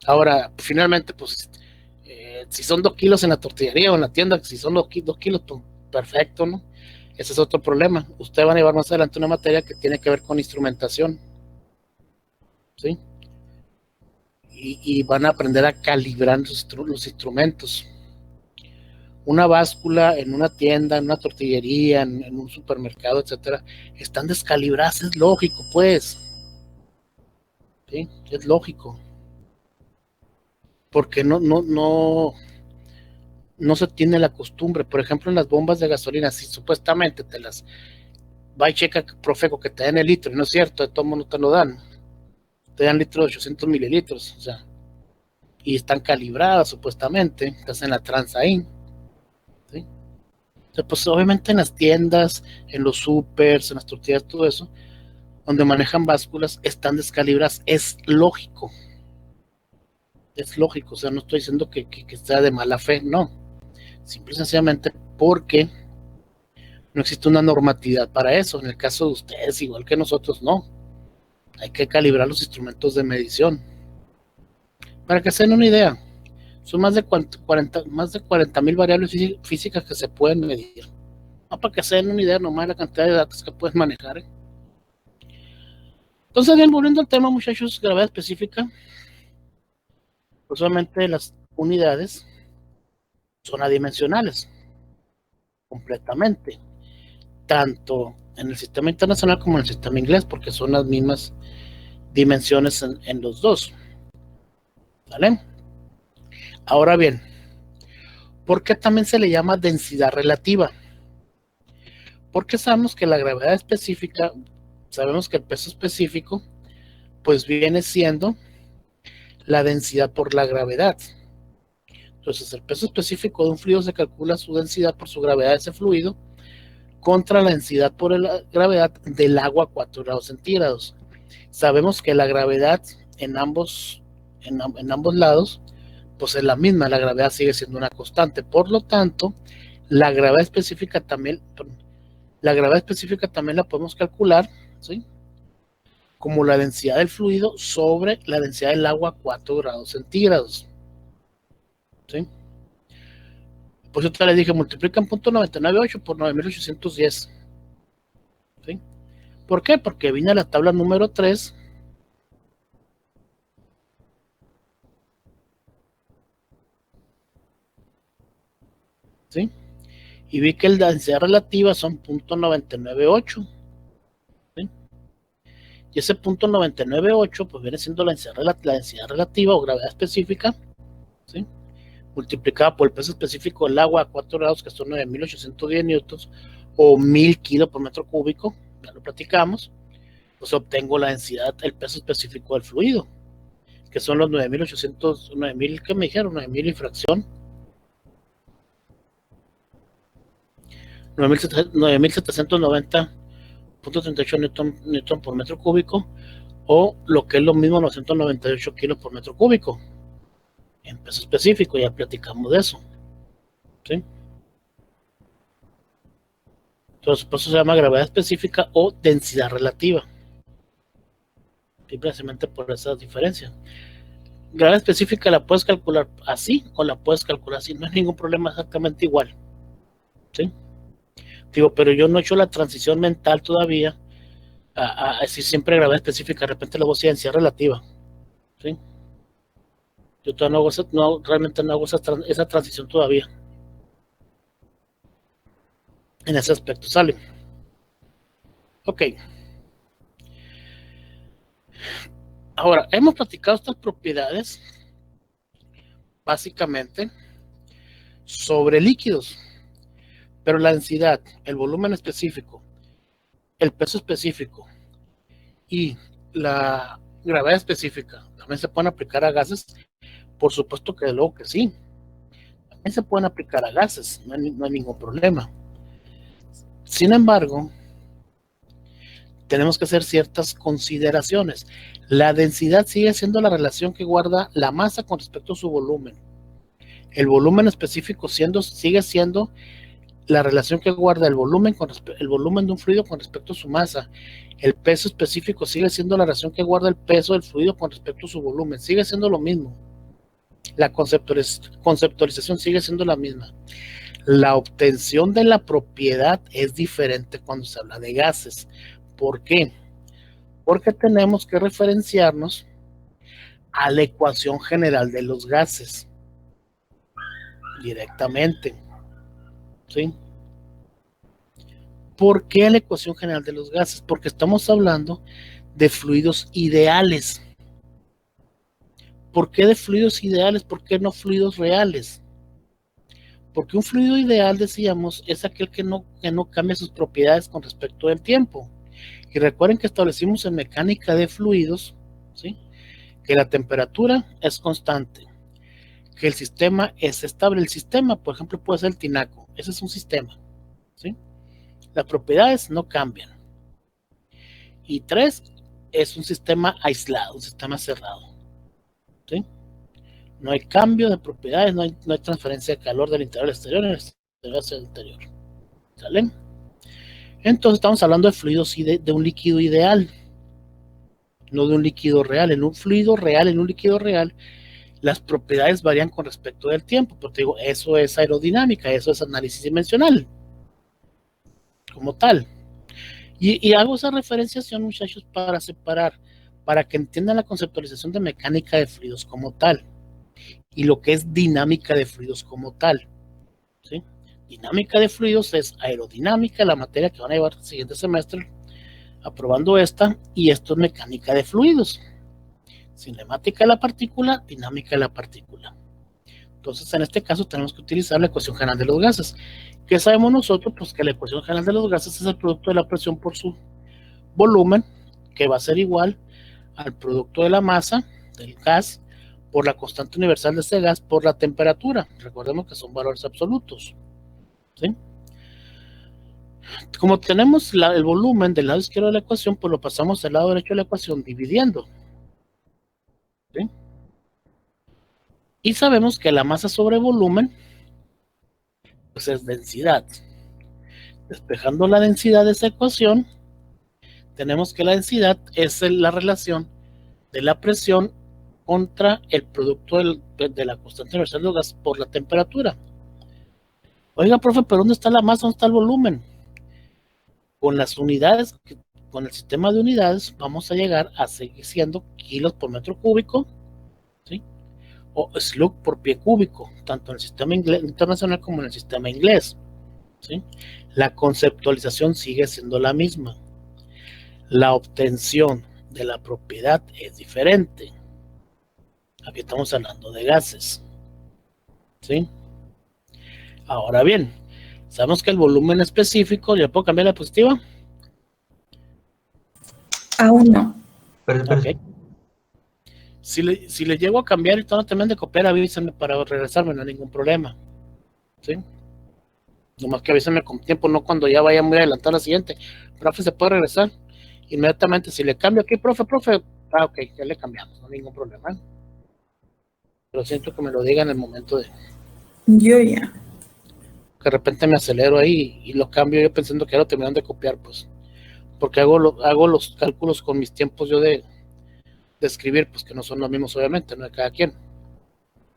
Ahora, finalmente, pues, si son 2 kilos en la tortillería o en la tienda, si son 2 kilos, pues, perfecto, ¿no? Ese es otro problema. Ustedes van a llevar más adelante una materia que tiene que ver con instrumentación, ¿sí? Y van a aprender a calibrar los instrumentos. Una báscula en una tienda, en una tortillería, en un supermercado, etcétera, están descalibradas, es lógico, pues. ¿Sí? Es lógico. Porque no se tiene la costumbre. Por ejemplo, en las bombas de gasolina, si supuestamente te las va y checa Profeco que te den el litro, y no es cierto, de todo mundo te lo dan. Te dan litro de 800 mililitros, o sea, y están calibradas supuestamente, te hacen la tranza ahí. ¿Sí? O sea, pues obviamente en las tiendas, en los supers, en las tortillas, todo eso, donde manejan básculas, están descalibradas. Es lógico. Es lógico, o sea, no estoy diciendo que sea de mala fe, no. Simple y sencillamente porque no existe una normatividad para eso. En el caso de ustedes, igual que nosotros, no. Hay que calibrar los instrumentos de medición. Para que se den una idea, son más de 40,000 variables físicas que se pueden medir. No, para que se den una idea nomás de la cantidad de datos que pueden manejar. Entonces, bien, volviendo al tema, muchachos, gravedad específica. Pues solamente las unidades son adimensionales, completamente. Tanto en el sistema internacional como en el sistema inglés, porque son las mismas dimensiones en los dos. ¿Vale? Ahora bien, ¿por qué también se le llama densidad relativa? Porque sabemos que la gravedad específica, sabemos que el peso específico, pues viene siendo la densidad por la gravedad. Entonces, el peso específico de un fluido se calcula su densidad por su gravedad de ese fluido contra la densidad por la gravedad del agua a 4 grados centígrados. Sabemos que la gravedad en ambos lados pues es la misma, la gravedad sigue siendo una constante. Por lo tanto, la gravedad específica también la podemos calcular, ¿sí?, como la densidad del fluido sobre la densidad del agua a 4 grados centígrados. ¿Sí? Pues yo te les dije, multiplican .998 por 9810. ¿Sí? ¿Por qué? Porque vine a la tabla número 3. ¿Sí? Y vi que la densidad relativa son .998. ¿Sí? Y ese .998 pues viene siendo la densidad relativa o gravedad específica, ¿sí?, multiplicada por el peso específico del agua a 4 grados, que son 9.810 newtons, o 1.000 kilos por metro cúbico, ya lo platicamos, pues obtengo la densidad, el peso específico del fluido, que son los 9.800, ¿qué me dijeron? 9.000 y fracción. 9.790.38 newton por metro cúbico, o lo que es lo mismo, 998 kilos por metro cúbico. En peso específico, ya platicamos de eso. ¿Sí? Entonces, por eso se llama gravedad específica o densidad relativa. Simplemente por esa diferencia. Gravedad específica la puedes calcular así o la puedes calcular así. No es ningún problema, exactamente igual. ¿Sí? Digo, pero yo no he hecho la transición mental todavía a decir siempre gravedad específica. De repente le voy a decir densidad relativa. ¿Sí? Yo todavía realmente no hago esa transición todavía. En ese aspecto, ¿sale? Ok. Ahora, hemos platicado estas propiedades básicamente sobre líquidos, pero la densidad, el volumen específico, el peso específico y la gravedad específica también se pueden aplicar a gases. Por supuesto que luego que sí, también se pueden aplicar a gases, no hay ningún problema. Sin embargo, tenemos que hacer ciertas consideraciones. La densidad sigue siendo la relación que guarda la masa con respecto a su volumen. El volumen específico sigue siendo la relación que guarda el volumen de un fluido con respecto a su masa. El peso específico sigue siendo la relación que guarda el peso del fluido con respecto a su volumen. Sigue siendo lo mismo. La conceptualización sigue siendo la misma. La obtención de la propiedad es diferente cuando se habla de gases. ¿Por qué? Porque tenemos que referenciarnos a la ecuación general de los gases directamente. ¿Sí? ¿Por qué la ecuación general de los gases? Porque estamos hablando de fluidos ideales. ¿Por qué de fluidos ideales? ¿Por qué no fluidos reales? Porque un fluido ideal, decíamos, es aquel que no cambia sus propiedades con respecto del tiempo. Y recuerden que establecimos en mecánica de fluidos, ¿sí?, que la temperatura es constante, que el sistema es estable. El sistema, por ejemplo, puede ser el tinaco. Ese es un sistema, ¿sí? Las propiedades no cambian. Y 3, es un sistema aislado, un sistema cerrado, ¿sí? No hay cambio de propiedades, no hay transferencia de calor del interior al exterior, en el exterior hacia el interior. ¿Sale? Entonces estamos hablando de fluidos de un líquido ideal, no de un líquido real. En un fluido real, en un líquido real, las propiedades varían con respecto del tiempo. Pero te digo, eso es aerodinámica, eso es análisis dimensional, como tal. Y hago esa referenciación, muchachos, para separar, para que entiendan la conceptualización de mecánica de fluidos como tal y lo que es dinámica de fluidos como tal, ¿sí? Dinámica de fluidos es aerodinámica, la materia que van a llevar el siguiente semestre aprobando esta, y esto es mecánica de fluidos. Cinemática de la partícula, dinámica de la partícula. Entonces, en este caso tenemos que utilizar la ecuación general de los gases. ¿Qué sabemos nosotros? Pues que la ecuación general de los gases es el producto de la presión por su volumen, que va a ser igual al producto de la masa del gas por la constante universal de ese gas por la temperatura. Recordemos que son valores absolutos, ¿sí? Como tenemos el volumen del lado izquierdo de la ecuación, pues lo pasamos al lado derecho de la ecuación dividiendo, ¿sí? Y sabemos que la masa sobre volumen pues es densidad. Despejando la densidad de esa ecuación, tenemos que la densidad es la relación de la presión contra el producto de la constante universal de los gases por la temperatura. Oiga, profe, ¿pero dónde está la masa? ¿Dónde está el volumen? Con las unidades, con el sistema de unidades, vamos a llegar a seguir siendo kilos por metro cúbico, ¿sí?, o slug por pie cúbico, tanto en el sistema internacional como en el sistema inglés, ¿sí? La conceptualización sigue siendo la misma. La obtención de la propiedad es diferente. Aquí estamos hablando de gases, ¿sí? Ahora bien, sabemos que el volumen específico, ¿ya puedo cambiar la diapositiva? Aún no. Okay. Si le llego a cambiar y todo también de copiar, avísenme para regresarme, no hay ningún problema, ¿sí? Nomás que avísenme con tiempo, no cuando ya vaya muy adelantada la siguiente. Profe, se puede regresar inmediatamente. Si le cambio aquí, profe, ok, ya le cambiamos, no hay ningún problema, ¿eh? Pero siento que me lo digan en el momento de... Yo ya. Que de repente me acelero ahí y lo cambio yo pensando que ya lo terminaron de copiar, pues. Porque hago los cálculos con mis tiempos yo de escribir, pues que no son los mismos obviamente, no de cada quien.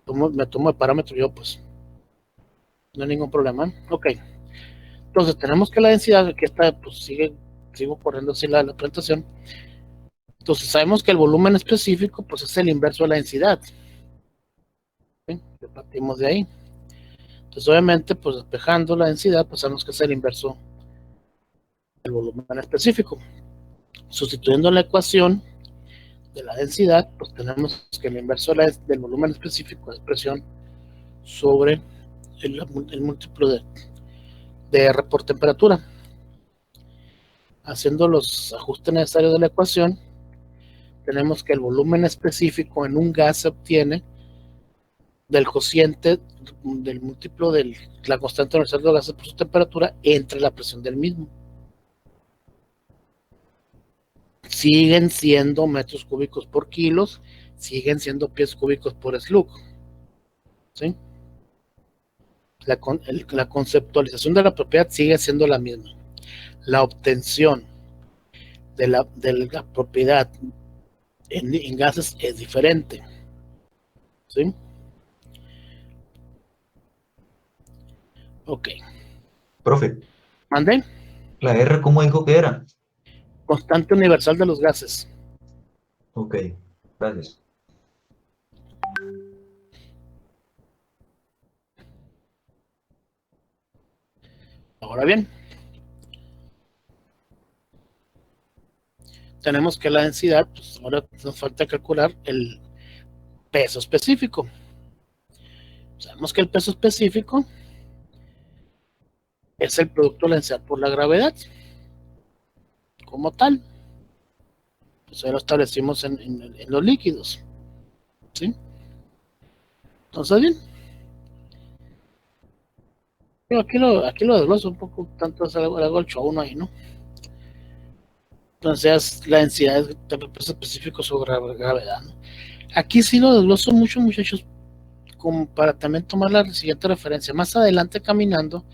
Me tomo de parámetro yo, pues. No hay ningún problema, ¿eh? Ok. Entonces tenemos que la densidad, que está, pues sigo poniendo así la presentación. Entonces sabemos que el volumen específico, pues es el inverso de la densidad. ¿Sí? Partimos de ahí. Entonces obviamente, pues despejando la densidad, pues sabemos que es el inverso del volumen específico. Sustituyendo la ecuación de la densidad, pues tenemos que el inverso del volumen específico es presión sobre el múltiplo de R por temperatura. Haciendo los ajustes necesarios de la ecuación, tenemos que el volumen específico en un gas se obtiene del cociente del múltiplo de la constante universal de los gases por su temperatura entre la presión del mismo. siguen siendo metros cúbicos por kilos, siguen siendo pies cúbicos por slug. ¿Sí? La conceptualización de la propiedad sigue siendo la misma. La obtención de la propiedad en gases es diferente. ¿Sí? Ok. Profe, ¿Mande? la R, ¿cómo dijo que era? Constante universal de los gases. Ok, gracias. Ahora bien, tenemos que la densidad, pues ahora nos falta calcular el peso específico. Sabemos que el peso específico es el producto de la densidad por la gravedad, como tal. Pues ahí lo establecimos en los líquidos. ¿Sí? Entonces, bien. Yo aquí lo desgloso un poco, tanto hago el show uno ahí, ¿no? Entonces, la densidad de peso específico sobre gravedad, ¿no? Aquí sí lo desgloso mucho, muchachos, como para también tomar la siguiente referencia. Más adelante caminando,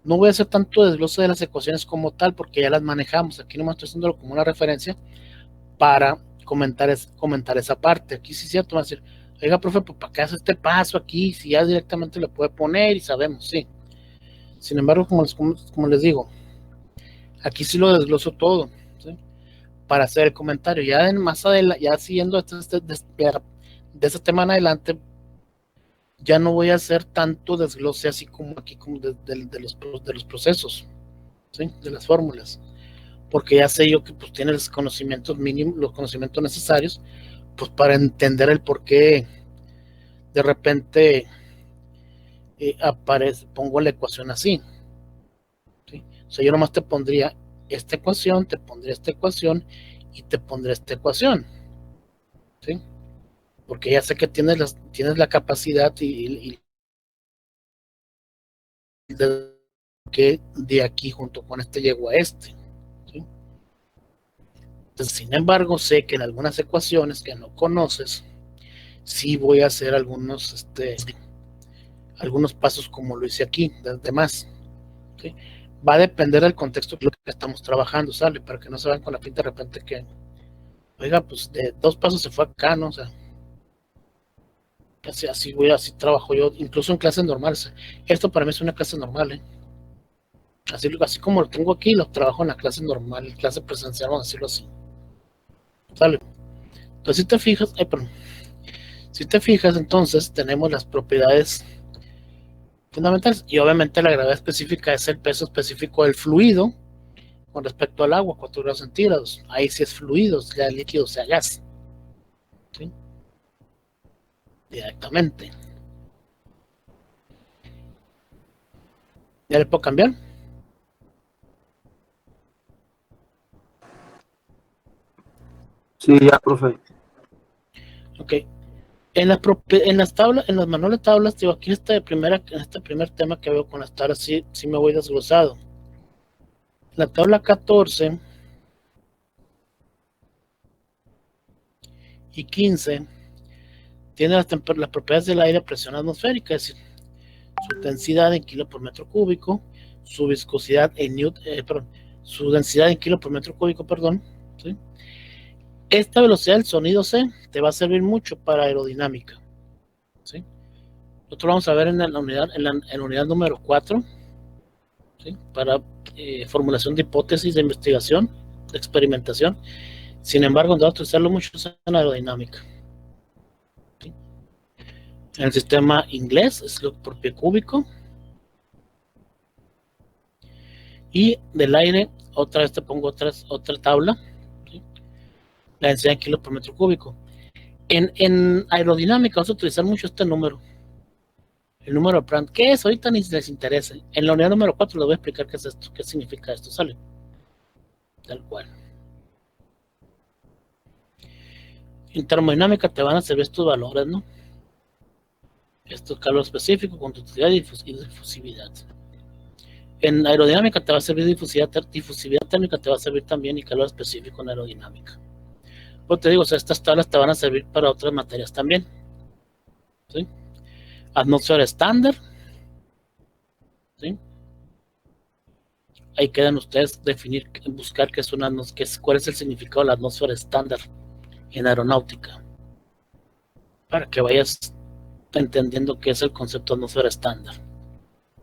no voy a hacer tanto desglose de las ecuaciones como tal, porque ya las manejamos. Aquí nomás estoy haciéndolo como una referencia para comentar esa parte. Aquí sí es cierto, va a decir, oiga, profe, pues ¿para qué hace este paso aquí? Si ya directamente le puede poner y sabemos, sí. Sin embargo, como les digo, aquí sí lo desgloso todo, ¿sí? Para hacer el comentario. Ya más adelante, ya siguiendo de ese tema en adelante, ya no voy a hacer tanto desglose así como aquí como de los procesos, ¿sí? De las fórmulas, porque ya sé yo que pues tiene los conocimientos mínimos, los conocimientos necesarios, pues para entender el por qué de repente pongo la ecuación así, ¿sí? O sea, yo nomás te pondría esta ecuación, te pondría esta ecuación y te pondré esta ecuación, ¿sí? Porque ya sé que tienes la capacidad y que de aquí junto con este llego a este, ¿sí? Entonces, sin embargo, sé que en algunas ecuaciones que no conoces, sí voy a hacer algunos pasos como lo hice aquí, de más, ¿sí? Va a depender del contexto que estamos trabajando, ¿sale? Para que no se vayan con la pinta de repente que, oiga, pues de 2 pasos se fue acá, ¿no? O sea, así trabajo yo, incluso en clases normales. Esto para mí es una clase normal, ¿eh? Así como lo tengo aquí, lo trabajo en la clase normal, clase presencial, vamos a decirlo así. ¿Sale? Entonces, si te fijas, entonces tenemos las propiedades fundamentales y obviamente la gravedad específica es el peso específico del fluido con respecto al agua, 4 grados centígrados. Ahí sí es fluido, sea líquido, sea gas, ¿sí? Directamente. ¿Ya le puedo cambiar? Sí, ya, profe. Ok. En las tablas, en las manuales de tablas, digo, aquí en este primer tema que veo con las tablas, sí me voy desglosado. La tabla 14 y 15 tiene las propiedades del aire a presión atmosférica, es decir, su densidad en kilo por metro cúbico, su viscosidad en su densidad en kilo por metro cúbico, perdón, ¿sí? Esta velocidad del sonido C te va a servir mucho para aerodinámica, ¿sí? Nosotros vamos a ver en la unidad número 4, ¿sí? Para formulación de hipótesis de investigación, de experimentación. Sin embargo, donde va a utilizarlo mucho es en aerodinámica, ¿sí? En el sistema inglés es lo por pie cúbico. Y del aire, otra vez te pongo otra tabla, ¿sí? La densidad en kilos por metro cúbico. En aerodinámica vamos a utilizar mucho este número, el número de Prandtl. ¿Qué es? Ahorita ni les interesa. En la unidad número 4 les voy a explicar qué es esto, qué significa esto, ¿sale? Tal cual. En termodinámica te van a servir estos valores, ¿no? Esto es calor específico, conductividad y difusividad. En aerodinámica te va a servir difusividad térmica, te va a servir también y calor específico en aerodinámica. Pues te digo, o sea, estas tablas te van a servir para otras materias también. ¿Sí? Atmósfera estándar. ¿Sí? Ahí quedan ustedes definir, buscar qué es cuál es el significado de la atmósfera estándar en aeronáutica, para que vayas entendiendo qué es el concepto de atmósfera estándar.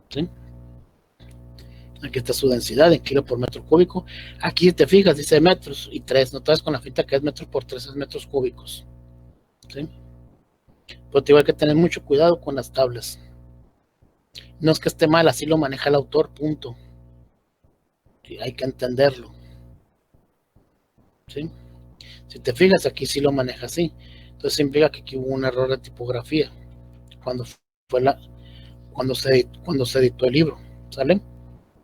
¿Sí? Aquí está su densidad en kilo por metro cúbico. Aquí te fijas, dice metros y 3. No te vas con la finta que es metros por 3, es metros cúbicos. ¿Sí? Pero te hay que tener mucho cuidado con las tablas. No es que esté mal, así lo maneja el autor, punto. Sí, hay que entenderlo. ¿Sí? Si te fijas, aquí sí lo maneja así. Entonces implica que aquí hubo un error de tipografía cuando se editó el libro. ¿Sale?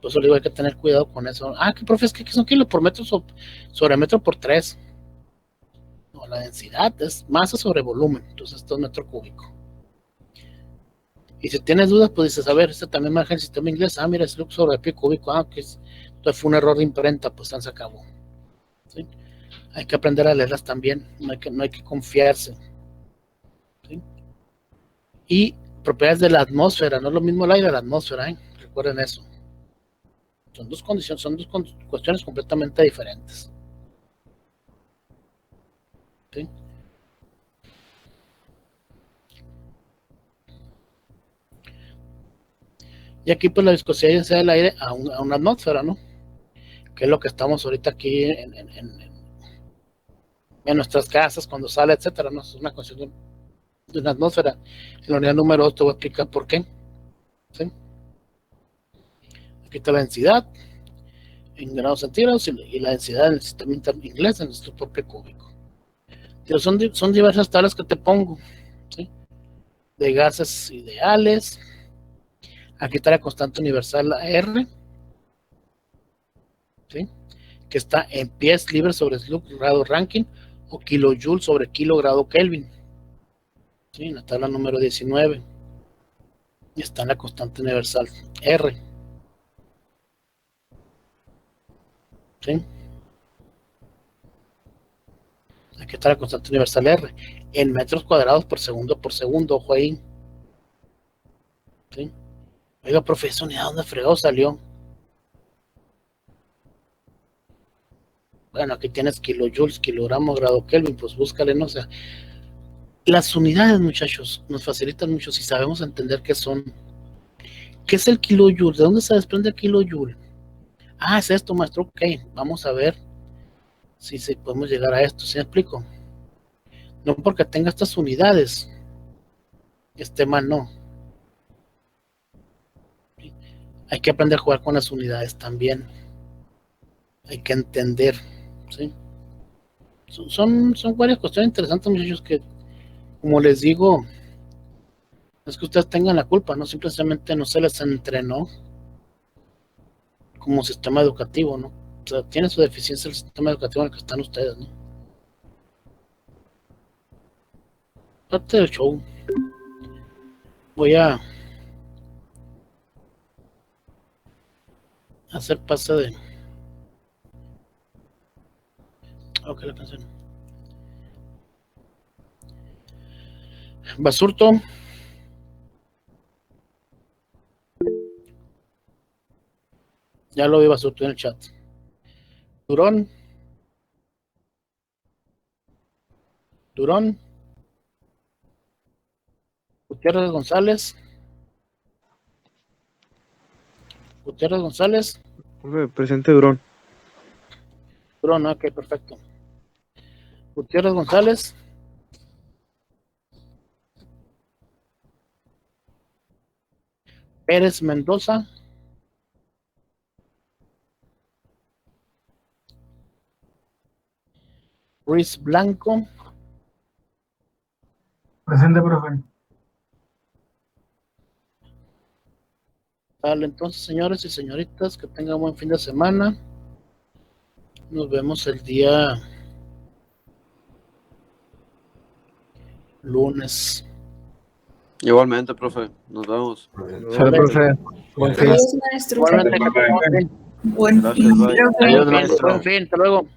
Por eso le digo, hay que tener cuidado con eso. ¿Qué profe? Es que son kilos por metro sobre metro por 3. No, la densidad es masa sobre volumen. Entonces esto es metro cúbico. Y si tienes dudas, pues dices, a ver, este también maneja el sistema inglés. Mira, es lux sobre pie cúbico. Entonces fue un error de imprenta, pues se acabó. ¿Sí? Hay que aprender a leerlas también. No hay que confiarse. ¿Sí? Y propiedades de la atmósfera. No es lo mismo el aire, la atmósfera. Recuerden eso. Son dos condiciones, son dos cuestiones completamente diferentes. ¿Sí? Y aquí pues la viscosidad del aire a una atmósfera, ¿no? Que es lo que estamos ahorita aquí en nuestras casas, cuando sale, etcétera, ¿no? Es una cuestión de una atmósfera. En la unidad número 2 te voy a explicar por qué. ¿Sí? Aquí está la densidad en grados centígrados y la densidad en el sistema inglés en nuestro propio cúbico. Pero son diversas tablas que te pongo, ¿sí? De gases ideales. Aquí está la constante universal R, ¿sí? Que está en pies libres sobre Slug grado Rankine o kilojoule sobre kilo grado Kelvin, ¿sí? En la tabla número 19. Y está en la constante universal R, ¿sí? Aquí está la constante universal R en metros cuadrados por segundo, ojo ahí. ¿Sí? Oiga, profe, esa unidad ¿dónde fregado salió? Bueno, aquí tienes kilojoules, kilogramos, grado Kelvin, pues búscale, ¿no? O sea, las unidades, muchachos, nos facilitan mucho si sabemos entender qué son. ¿Qué es el kilojoule? ¿De dónde se desprende el kilojoule? Es esto, maestro. Ok, vamos a ver si podemos llegar a esto. ¿Sí me explico? No porque tenga estas unidades esté mal, no. Hay que aprender a jugar con las unidades también. Hay que entender, ¿sí? Son varias cuestiones interesantes, muchachos, que, como les digo, no es que ustedes tengan la culpa, no, simplemente no se les entrenó como sistema educativo, ¿no? O sea, tiene su deficiencia el sistema educativo en el que están ustedes, ¿no? Parte del show. Voy a hacer pase de... Ok, la canción. Basurto. Ya lo vi Basurto en el chat. Durón. Gutiérrez González. Presente Durón. Ok, perfecto. Gutiérrez González. Pérez Mendoza. Ruiz Blanco. Presente, profe. Vale, entonces, señores y señoritas, que tengan buen fin de semana. Nos vemos el día lunes. Igualmente, profe. Nos vemos. Sale, profe. Buen fin. Adiós, maestro. Igualmente, que tengamos bien. Buen Gracias, bye. Adiós, maestro. Buen fin, hasta luego.